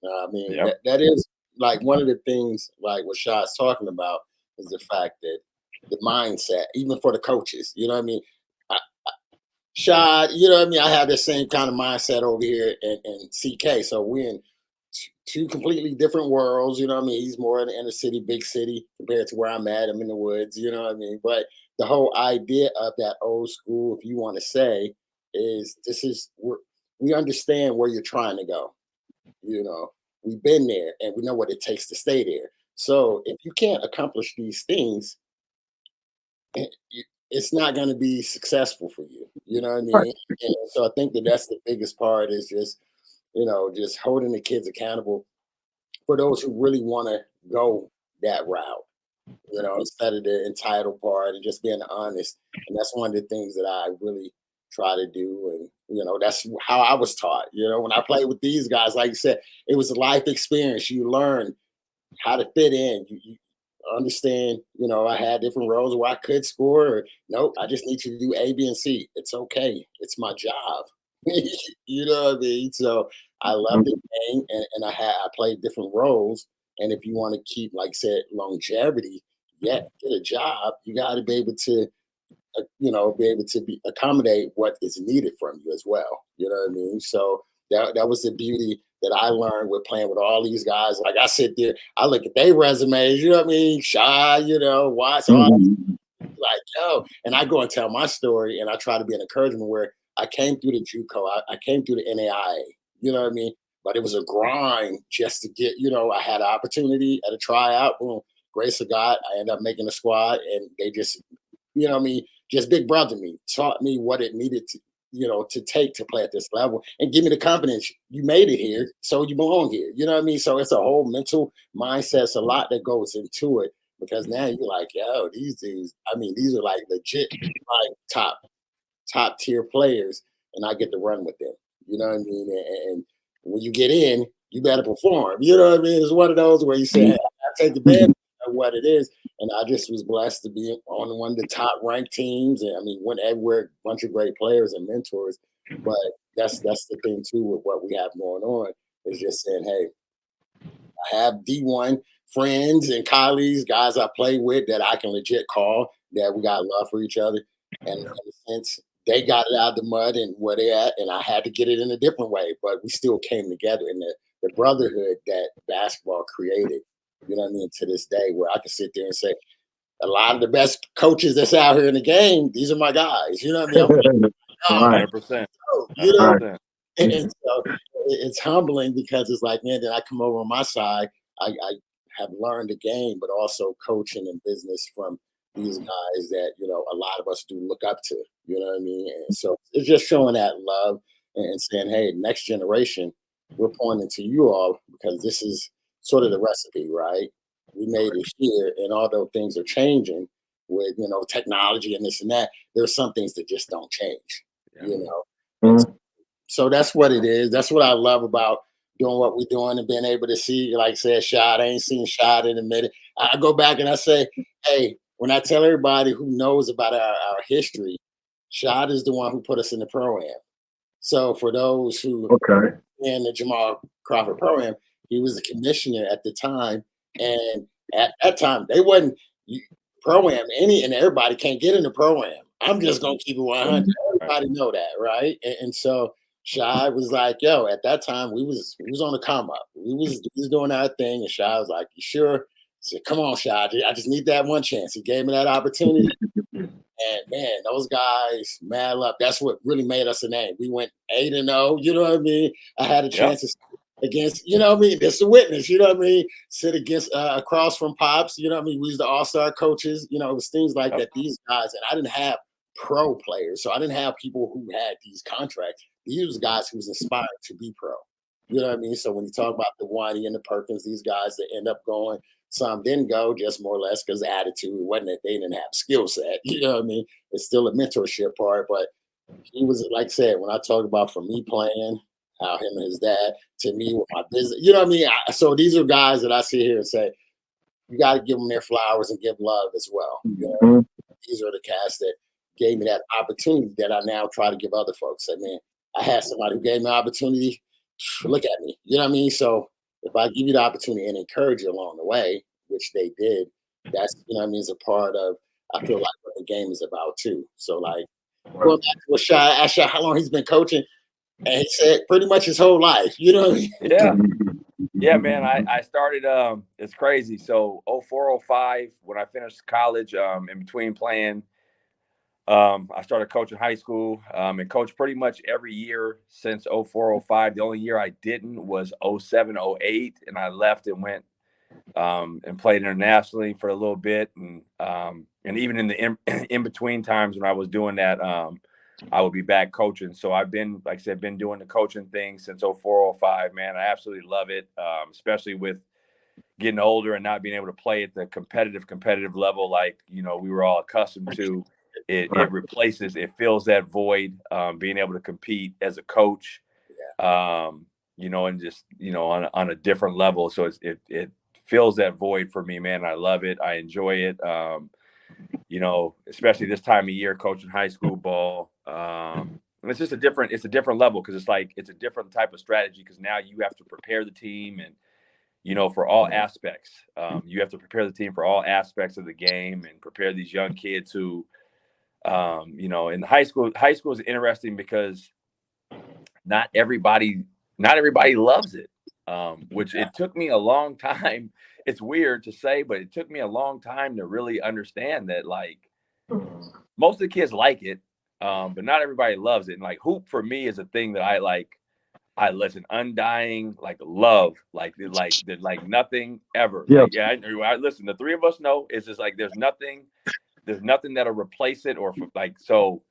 S1: I mean, that is like one of the things like what Rashaad's talking about, is the fact that the mindset, even for the coaches, you know what I mean? Rashaad, you know what I mean? I have the same kind of mindset over here in CK. So we're in two completely different worlds, you know what I mean? He's more in the inner city, big city, compared to where I'm at. I'm in the woods, you know what I mean? But the whole idea of that old school, if you want to say, is we understand where you're trying to go. We've been there and we know what it takes to stay there. So if you can't accomplish these things, it's not going to be successful for you. You know what I mean? And so I think that's the biggest part is just, just holding the kids accountable for those who really want to go that route, instead of the entitled part and just being honest. And that's one of the things that I really try to do. And, that's how I was taught. When I played with these guys, like you said, it was a life experience. You learn how to fit in. You understand, I had different roles where I could score. Or, nope, I just need you to do A, B, and C. It's okay. It's my job. You know what I mean? So I love the game, and I played different roles. And if you want to keep, like I said, longevity, get a job. You got to be able to, accommodate what is needed from you as well. You know what I mean? So that was the beauty that I learned with playing with all these guys. Like I sit there, I look at their resumes. You know what I mean? Shy, Watts, like, yo, and I go and tell my story, and I try to be an encouragement where I came through the JUCO, I came through the NAIA, you know what I mean? But it was a grind just to get, I had an opportunity at a tryout, boom, grace of God, I ended up making a squad, and they just, just big brother me, taught me what it needed to, to take to play at this level and give me the confidence. You made it here, so you belong here. You know what I mean? So it's a whole mental mindset. It's a lot that goes into it. Because now you're like, yo, these dudes, these are like legit, like top tier players, and I get to run with them. You know what I mean? And when you get in, you better perform. You know what I mean? It's one of those where you say, hey, I take advantage of what it is. And I just was blessed to be on one of the top ranked teams. And went everywhere, a bunch of great players and mentors. But that's the thing too with what we have going on is just saying, hey, I have D1 friends and colleagues, guys I play with that I can legit call that we got love for each other. And in a sense, they got it out of the mud and where they at, and I had to get it in a different way, but we still came together in the brotherhood that basketball created, you know what I mean, to this day, where I can sit there and say, a lot of the best coaches that's out here in the game, these are my guys, you know what I mean?
S3: 100%.
S1: You know, and so it's humbling because it's like, man, did I come over on my side? I have learned the game, but also coaching and business from these guys that, a lot of us do look up to, you know what I mean? And so it's just showing that love and saying, hey, next generation, we're pointing to you all because this is sort of the recipe, right? We made it here. And although things are changing with, technology and this and that, there's some things that just don't change, So that's what it is. That's what I love about doing what we're doing and being able to see, like I said, Shad. I ain't seen Shad in a minute. I go back and I say, hey, when I tell everybody who knows about our history, Shad is the one who put us in the program. So for those who in the Jamal Crawford program, he was the commissioner at the time. And at that time, they wasn't program and everybody can't get in the program. I'm just gonna keep it 100. Everybody know that, right? And so Shy was like, yo, at that time we was on the come up. We was doing our thing, and Shy was like, you sure? I said, come on, Shy, I just need that one chance. He gave me that opportunity. And man, those guys, mad love. That's what really made us a name. We went 8-0, you know what I mean? I had a chance to against, you know what I mean? It's a witness, you know what I mean? Sit against across from Pops, you know what I mean? We was the all-star coaches, it was things like that. These guys, and I didn't have pro players, so I didn't have people who had these contracts. These was guys who was inspired to be pro. You know what I mean? So when you talk about the Wani and the Perkins, these guys that end up going, some didn't go just more or less because the attitude wasn't that they didn't have skill set. You know what I mean? It's still a mentorship part, but he was, like I said, when I talk about for me playing, how him and his dad, to me with my business, you know what I mean? So these are guys that I sit here and say, you got to give them their flowers and give love as well. You know? These are the cats that gave me that opportunity that I now try to give other folks. I mean, I had somebody who gave me an opportunity. Look at me. You know what I mean? So if I give you the opportunity and encourage you along the way, which they did, that's, you know what I mean, is a part of, I feel like what the game is about too. So like, going back to what Shy asked how long he's been coaching, and he said pretty much his whole life, you know what I mean?
S3: Yeah. Yeah, man. I started, it's crazy. So 04, 05, when I finished college, in between playing I started coaching high school and coached pretty much every year since 04, 05. The only year I didn't was 07, 08, and I left and went and played internationally for a little bit. And even in the in between times when I was doing that, I would be back coaching. So I've been, like I said, been doing the coaching thing since 04, 05, man. I absolutely love it, especially with getting older and not being able to play at the competitive level like, you know, we were all accustomed to. It replaces, it fills that void, being able to compete as a coach, you know, and just, you know, on a different level. So it fills that void for me, man. I love it. I enjoy it. You know, especially this time of year, coaching high school ball. And it's just a different level because it's like, it's a different type of strategy because now you have to prepare the team and, you know, for all aspects. You have to prepare the team for all aspects of the game and prepare these young kids who, you know, in high school is interesting because not everybody loves it. Which it took me a long time. It's weird to say, but it took me a long time to really understand that, like, most of the kids like it, but not everybody loves it. And like hoop for me is a thing that I like. I listen, undying, like love, like nothing ever.
S2: Yeah.
S3: Like, yeah, I listen. The three of us know it's just like there's nothing that'll replace it or like so.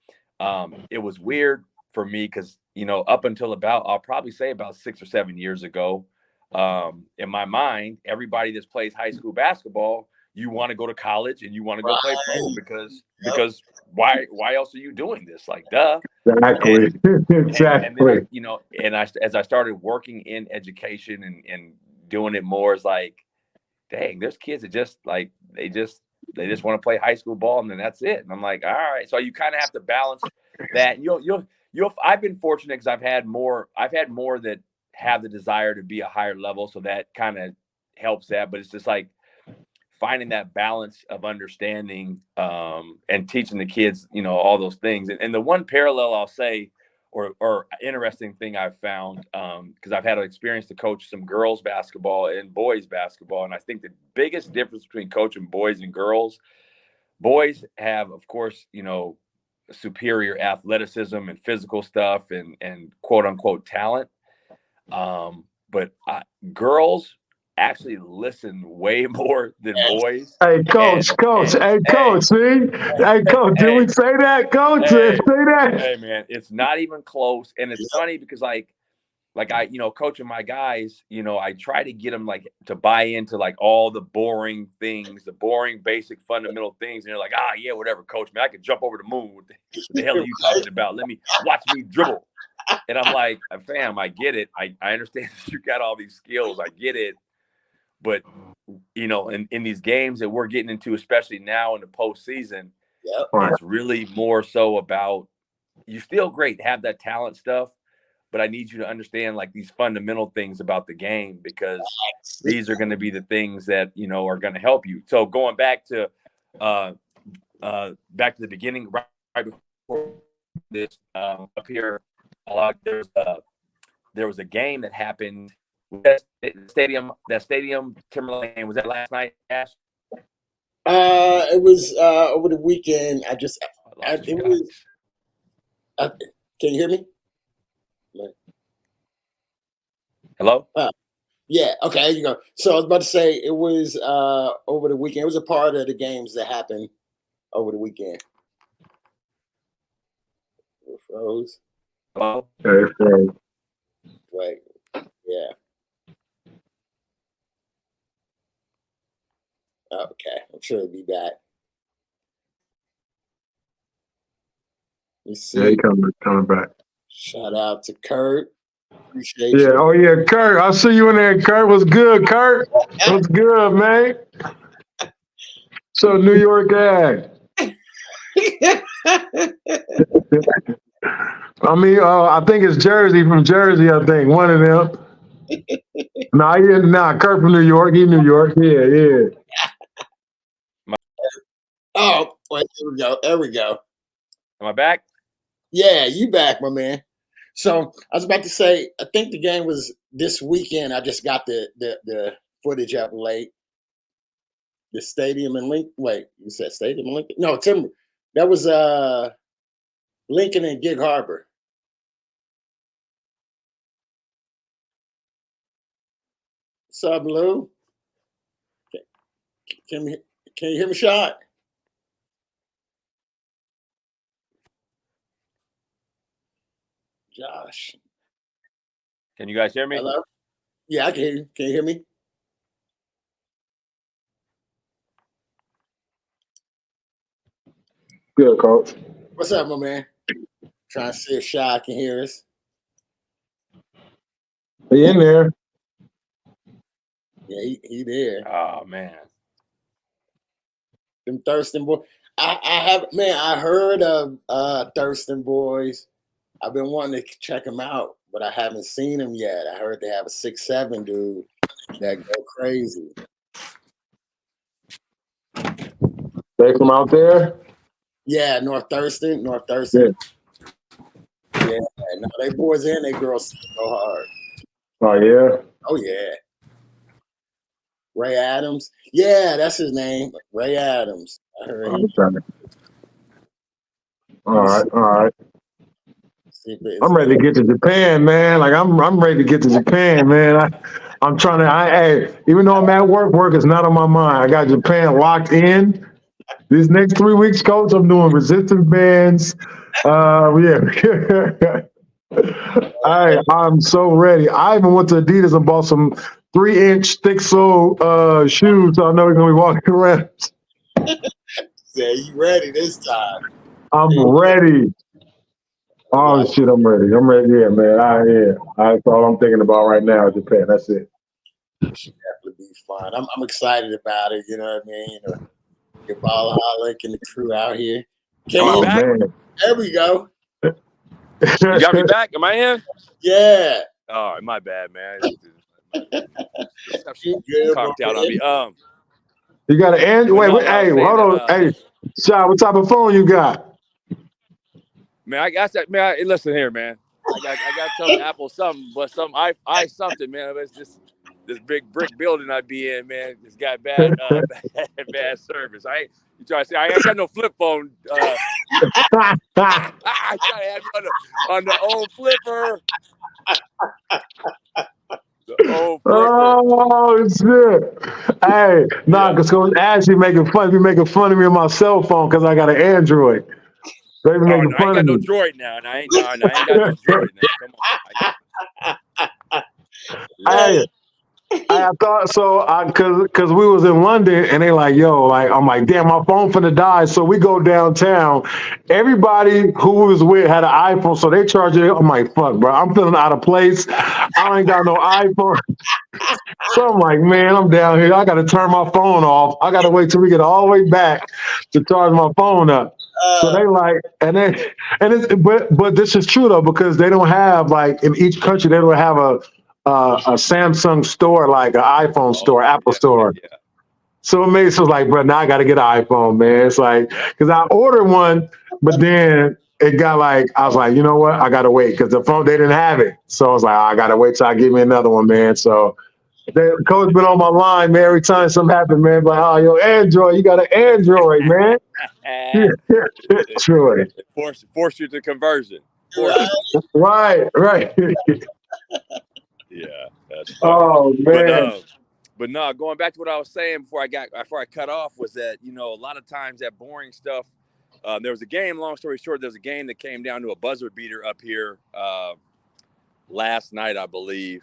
S3: It was weird for me because, you know, up until I'll probably say about 6 or 7 years ago, in my mind, everybody that plays high school basketball, you want to go to college and you want to go play pro because why else are you doing this? Like, duh.
S2: Exactly. Exactly.
S3: And then you know, and as I started working in education and doing it more, it's like, dang, there's kids that just like they just want to play high school ball and then that's it. And I'm like, all right. So you kind of have to balance that. You'll I've been fortunate because I've had more that have the desire to be a higher level. So that kind of helps that. But it's just like finding that balance of understanding and teaching the kids, you know, all those things. And the one parallel I'll say, or interesting thing I've found, because I've had an experience to coach some girls basketball and boys basketball. And I think the biggest difference between coaching boys and girls, boys have, of course, you know, superior athleticism and physical stuff and quote unquote talent. But girls actually listen way more than boys.
S2: Hey, coach, see? Hey, coach, did we say that, coach? Say that.
S3: Hey, man, it's not even close. And it's funny because like I, you know, coaching my guys, you know, I try to get them like to buy into like all the boring things, the boring, basic, fundamental things. And they're like, yeah, whatever, coach, man, I can jump over the moon. What the hell are you talking about? Watch me dribble. And I'm like, fam, I get it. I understand that you got all these skills. I get it. But, you know, in these games that we're getting into, especially now in the postseason, it's really more so about you're still great, have that talent stuff, but I need you to understand like these fundamental things about the game because these are going to be the things that, you know, are going to help you. So going back to the beginning, right before this, up here, there was a game that happened. That stadium Timberland game, was that last night, Ash?
S1: It was over the weekend. Can you hear me?
S3: Hello?
S1: Yeah, okay, there you go. So I was about to say it was over the weekend. It was a part of the games that happened over the weekend. It froze.
S3: Hello?
S1: Wait, yeah. Okay, I'm sure he'll be back. You see?
S2: Yeah, he coming back.
S1: Shout out to Kurt. Appreciate
S2: you.
S1: Oh
S2: yeah, Kurt. I see you in there, Kurt. What's good, Kurt? What's good, man? So New York guy. I mean, I think it's Jersey from Jersey. I think one of them. Kurt from New York. He New York. Yeah.
S1: Oh, wait, there we go.
S3: Am I back?
S1: Yeah, you back, my man. So I was about to say, I think the game was this weekend. I just got the footage up late. The stadium in Lincoln. Wait, you said stadium in Lincoln? No, That was Lincoln and Gig Harbor. What's up, Lou? Can you hear me, Shot? Josh.
S3: Can you guys hear me?
S1: Hello? Yeah, I can hear you. Can you hear me?
S2: Good, Coach.
S1: What's up, my man? Trying to see if Shy can hear us.
S2: He in there.
S1: Yeah, he there.
S3: Oh man.
S1: Them Thurston boys. I heard of Thurston boys. I've been wanting to check them out, but I haven't seen them yet. I heard they have a 6'7" dude that go crazy.
S2: They from out there?
S1: Yeah, North Thurston.
S2: Yeah.
S1: Yeah, no, they boys and they girls go hard.
S2: Oh yeah.
S1: Oh yeah. Ray Adams. Yeah, that's his name. Ray Adams. I heard him.
S2: All right. I'm
S1: ready
S2: ready to get to Japan, man. Like I'm ready to get to Japan, man. I'm trying to. Hey, even though I'm at work is not on my mind. I got Japan locked in. These next 3 weeks, Coach, I'm doing resistance bands. Yeah. I'm so ready. I even went to Adidas and bought some 3-inch thick sole shoes, so I know we're gonna be walking around.
S1: Yeah, you ready this time?
S2: I'm ready. Oh shit, I'm ready. Yeah, man. That's all I'm thinking about right now is Japan. That's it.
S1: It should definitely be fun. I'm excited about it. You know what I mean? You know, your Ballaholic and the crew out here.
S3: Man.
S1: There we go.
S3: You got me back? Am I in?
S1: Yeah.
S3: Oh, my bad, man.
S1: You good,
S3: conked out on me.
S2: You got an Android? Wait, hey, hold on. Hey, Shah, what type of phone you got?
S3: Man, I got that. Man, listen here, man. I got some Apple something, but some I something, man. It's just this big brick building I be in, man. It's got bad service. You try to say I ain't got no flip phone. I try to have you on the old flipper. The old flipper.
S2: Oh shit! Hey, because Ash be making fun of me on my cell phone because I got an Android. They be making fun
S3: I ain't got
S2: of
S3: no
S2: me.
S3: droid now, and I ain't got no droid now. Come on.
S2: I thought so because we was in London and they like, yo, like I'm like, damn, my phone finna die. So we go downtown. Everybody who was with had an iPhone, so they charge it. I'm like, fuck, bro, I'm feeling out of place. I ain't got no iPhone. So I'm like, man, I'm down here. I gotta turn my phone off. I gotta wait till we get all the way back to charge my phone up. So they like, but this is true though, because they don't have like in each country, they don't have a Samsung store, like an iPhone store, Apple store.
S3: Yeah.
S2: So it made it so like, bro, now I got to get an iPhone, man. It's like, because I ordered one, but then it got like, I was like, you know what? I got to wait because the phone, they didn't have it. So I was like, I got to wait till I get me another one, man. So the coach been on my line, man. Every time something happened, man, like, oh, yo, Android, you got an Android, man. True.
S3: Force you to conversion.
S2: Right.
S3: Yeah, that's funny.
S2: Oh man.
S3: But no, going back to what I was saying before I cut off was that, you know, a lot of times that boring stuff. There was a game. Long story short, there was a game that came down to a buzzer beater up here last night, I believe.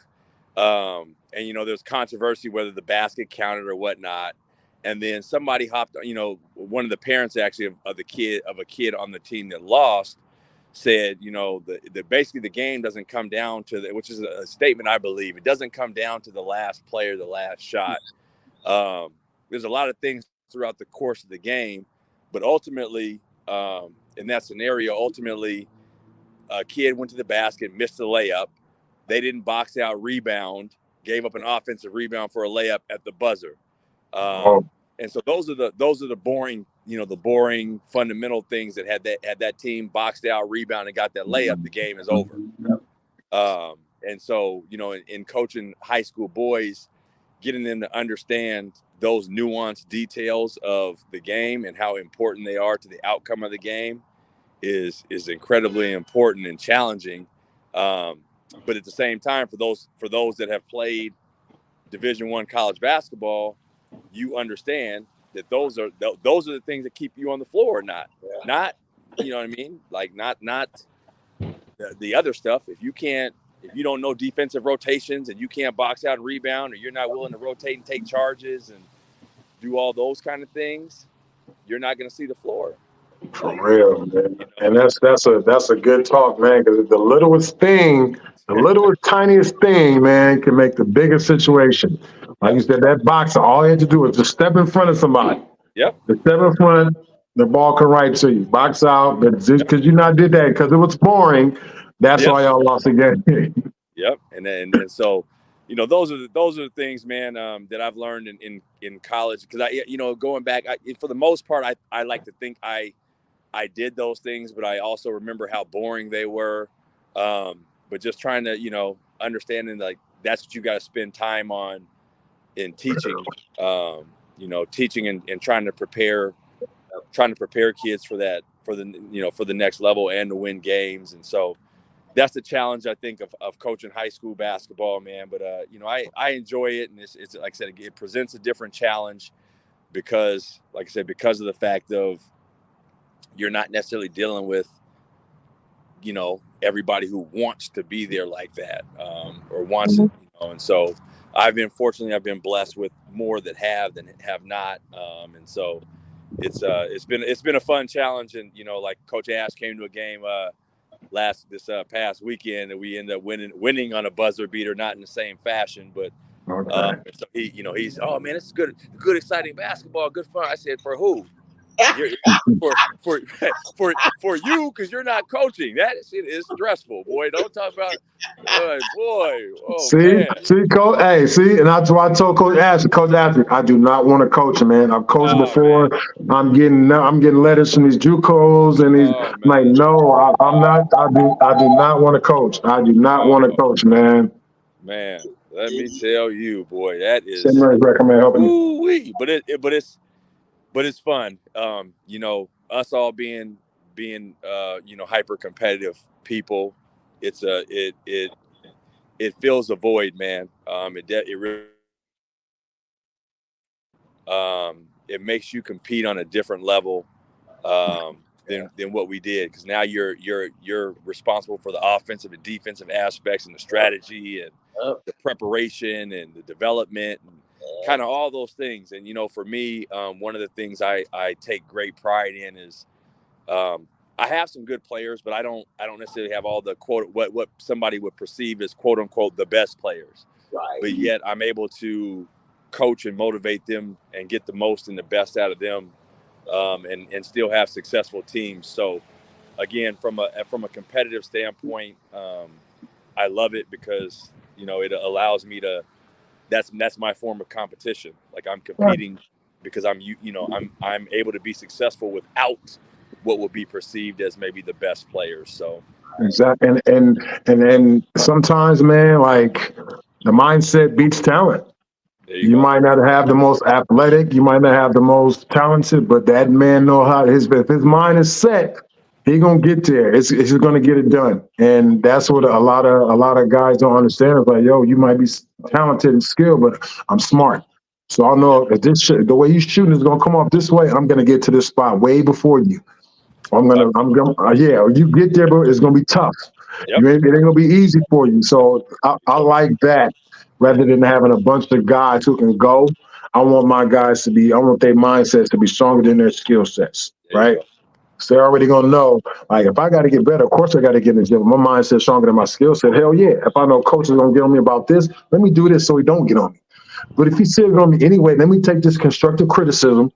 S3: And you know, there's controversy whether the basket counted or whatnot. And then somebody hopped. You know, one of the parents actually of a kid on the team that lost said, you know, basically the game doesn't come down to which is a statement I believe. It doesn't come down to the last player, the last shot. There's a lot of things throughout the course of the game, but ultimately, in that scenario, a kid went to the basket, missed the layup. They didn't box out, rebound, gave up an offensive rebound for a layup at the buzzer. And so those are the boring, you know, the boring fundamental things that had that team boxed out, rebound, and got that layup, the game is over. And so, you know, in coaching high school boys, getting them to understand those nuanced details of the game and how important they are to the outcome of the game is incredibly important and challenging. But at the same time, for those that have played Division I college basketball, you understand that those are the things that keep you on the floor, not you know what I mean? Like not the other stuff. If you don't know defensive rotations and you can't box out and rebound, or you're not willing to rotate and take charges and do all those kind of things, you're not going to see the floor.
S2: For real, man. And that's a good talk, man, because the littlest thing, the littlest tiniest thing, man, can make the biggest situation. Like you said, that boxer, all you had to do was just step in front of somebody.
S3: Yep.
S2: Just step in front, the ball come right to you. Box out, but just because you not did that, because it was boring, that's why y'all lost again.
S3: Yep. And so, you know, those are the things, man, that I've learned in college. Because going back, for the most part, I like to think I did those things, but I also remember how boring they were. But just trying to, understanding like that's what you got to spend time on in teaching, teaching and trying to prepare kids for the next level and to win games. And so that's the challenge, I think, of coaching high school basketball, man. But, I enjoy it. And it's like I said, it presents a different challenge because, like I said, because of the fact of you're not necessarily dealing with, everybody who wants to be there like that or wants it. And so I've been blessed with more that have than have not. And so it's been a fun challenge. And, like Coach Ash came to a game this past weekend, and we ended up winning on a buzzer beater, not in the same fashion, but so he's, oh man, this is good, exciting basketball, good fun. I said, for who? For you, because you're not coaching. That shit is stressful, boy. Don't talk about, boy. Oh,
S2: see, Coach. Hey, see, and that's why I told Coach Ashley, I do not want to coach, man. I've coached before. Man. I'm getting letters from these JUCOs, and he's like, no, I'm not. I do not want to coach. I do not want to coach, man.
S3: Man, let me tell you, boy, that is.
S2: Recommend helping you.
S3: But it's fun. Us all being hyper competitive people, it fills a void, man. It makes you compete on a different level than what we did, because now you're responsible for the offensive and defensive aspects and the strategy and the preparation and the development and kind of all those things. And for me, one of the things I take great pride in is I have some good players, but I don't necessarily have all the quote what somebody would perceive as quote unquote the best players. Right. But yet I'm able to coach and motivate them and get the most and the best out of them, and still have successful teams. So again, from a competitive standpoint, I love it because it allows me to. That's my form of competition. Like I'm competing because I'm able to be successful without what will be perceived as maybe the best players. So
S2: exactly, and then sometimes, man, like the mindset beats talent. You might not have the most athletic, you might not have the most talented, but that man know how if his mind is set, he gonna get there. It's gonna get it done, and that's what a lot of guys don't understand. It's like, yo, you might be talented and skilled, but I'm smart, so I know if the way you shooting is gonna come off this way, I'm gonna get to this spot way before you. You get there, but it's gonna be tough. Yep. It ain't gonna be easy for you. So I like that rather than having a bunch of guys who can go. I want their mindsets to be stronger than their skill sets, right? So they're already gonna know, like, if I got to get better, of course I got to get in the gym. My mindset's stronger than my skill set. Hell yeah! If I know coach is gonna get on me about this, let me do this so he don't get on me. But if he's still on me anyway, let me take this constructive criticism,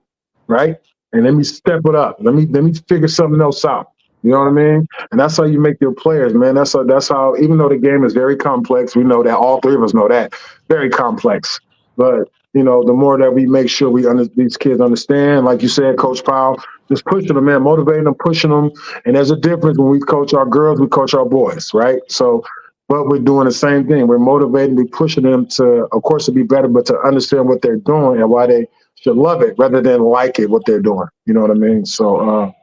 S2: right? And let me step it up. Let me figure something else out. You know what I mean? And that's how you make your players, man. That's how, even though the game is very complex, we know that, all three of us know that, very complex. But, the more that we make sure these kids understand, like you said, Coach Powell, just pushing them, man, motivating them, pushing them. And there's a difference when we coach our girls, we coach our boys, right? So but we're doing the same thing. We're motivating, we're pushing them to, of course, to be better, but to understand what they're doing and why they should love it rather than like it, what they're doing. You know what I mean? So,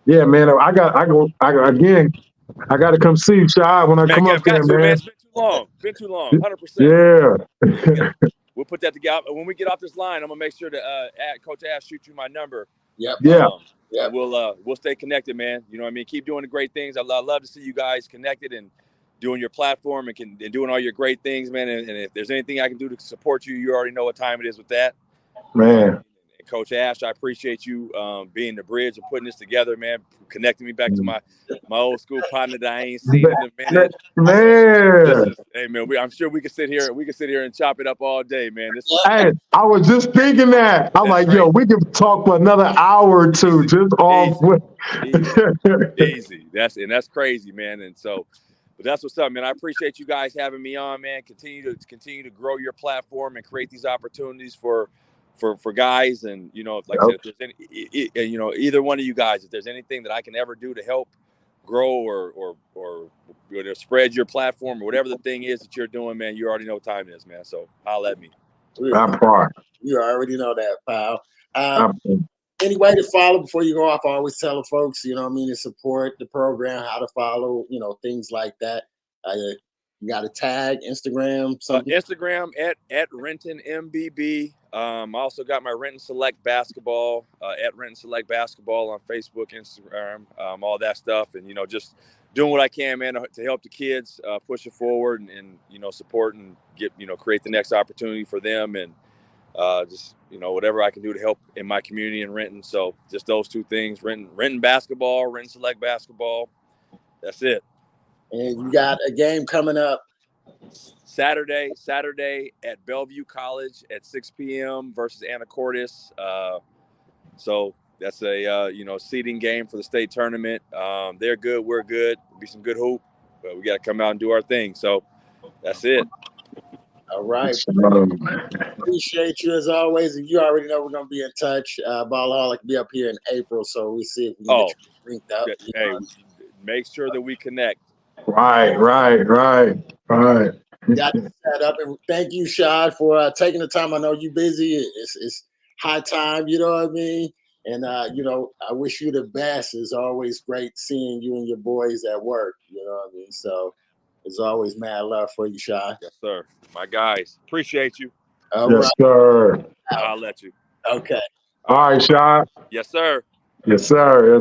S2: yeah, man, I got to come see you, Shad, when I come up there, man.
S3: It's been too long, 100%.
S2: Yeah.
S3: We'll put that together. When we get off this line, I'm gonna make sure to Coach Ash shoot you my number.
S1: Yep.
S2: Yeah.
S3: And we'll stay connected, man. You know what I mean? Keep doing the great things. I love to see you guys connected and doing your platform and doing all your great things, man. And if there's anything I can do to support you, you already know what time it is with that.
S2: Man.
S3: Coach Ash, I appreciate you being the bridge and putting this together, man. Connecting me back to my old school partner that I ain't seen in a minute.
S2: Man.
S3: Hey man, I'm sure we could sit here and chop it up all day, man.
S2: Hey, I was just thinking that. I'm like, yo, we could talk for another hour or two just off with
S3: easy. That's crazy, man. And so, but that's what's up, man. I appreciate you guys having me on, man. Continue to grow your platform and create these opportunities for guys. And like I said, if there's any, either one of you guys, if there's anything that I can ever do to help grow or spread your platform or whatever the thing is that you're doing, man, you already know what time it is, man. So holla at me.
S1: You already know that, pal. Any way to follow before you go off? I always tell the folks, to support the program, how to follow, things like that. You got a tag, Instagram, something?
S3: Instagram at Renton MBB. I also got my Renton Select Basketball at Renton Select Basketball on Facebook, Instagram, all that stuff. And, just doing what I can, man, to help the kids push it forward and support and get, create the next opportunity for them. And just, whatever I can do to help in my community in Renton. So just those two things, Renton Basketball, Renton Select Basketball. That's it.
S1: And you got a game coming up
S3: Saturday at Bellevue College at 6 p.m. versus Anacortes. So that's a seeding game for the state tournament. They're good, we're good. It'll be some good hoop, but we got to come out and do our thing. So that's it.
S1: All right. Appreciate you as always. And you already know we're gonna be in touch. Ballaholic be up here in April, so we see if we can get you linked up.
S3: Hey, make sure that we connect.
S2: Right.
S1: Got it set up, and thank you, Shad, for taking the time. I know you're busy. It's high time, you know what I mean? And I wish you the best. It's always great seeing you and your boys at work, you know what I mean? So it's always mad love for you, Shad.
S3: Yes, sir. My guys. Appreciate you.
S2: Yes, sir.
S3: I'll let you.
S1: Okay.
S2: All right, Shad.
S3: Yes, sir.
S2: Yes, sir.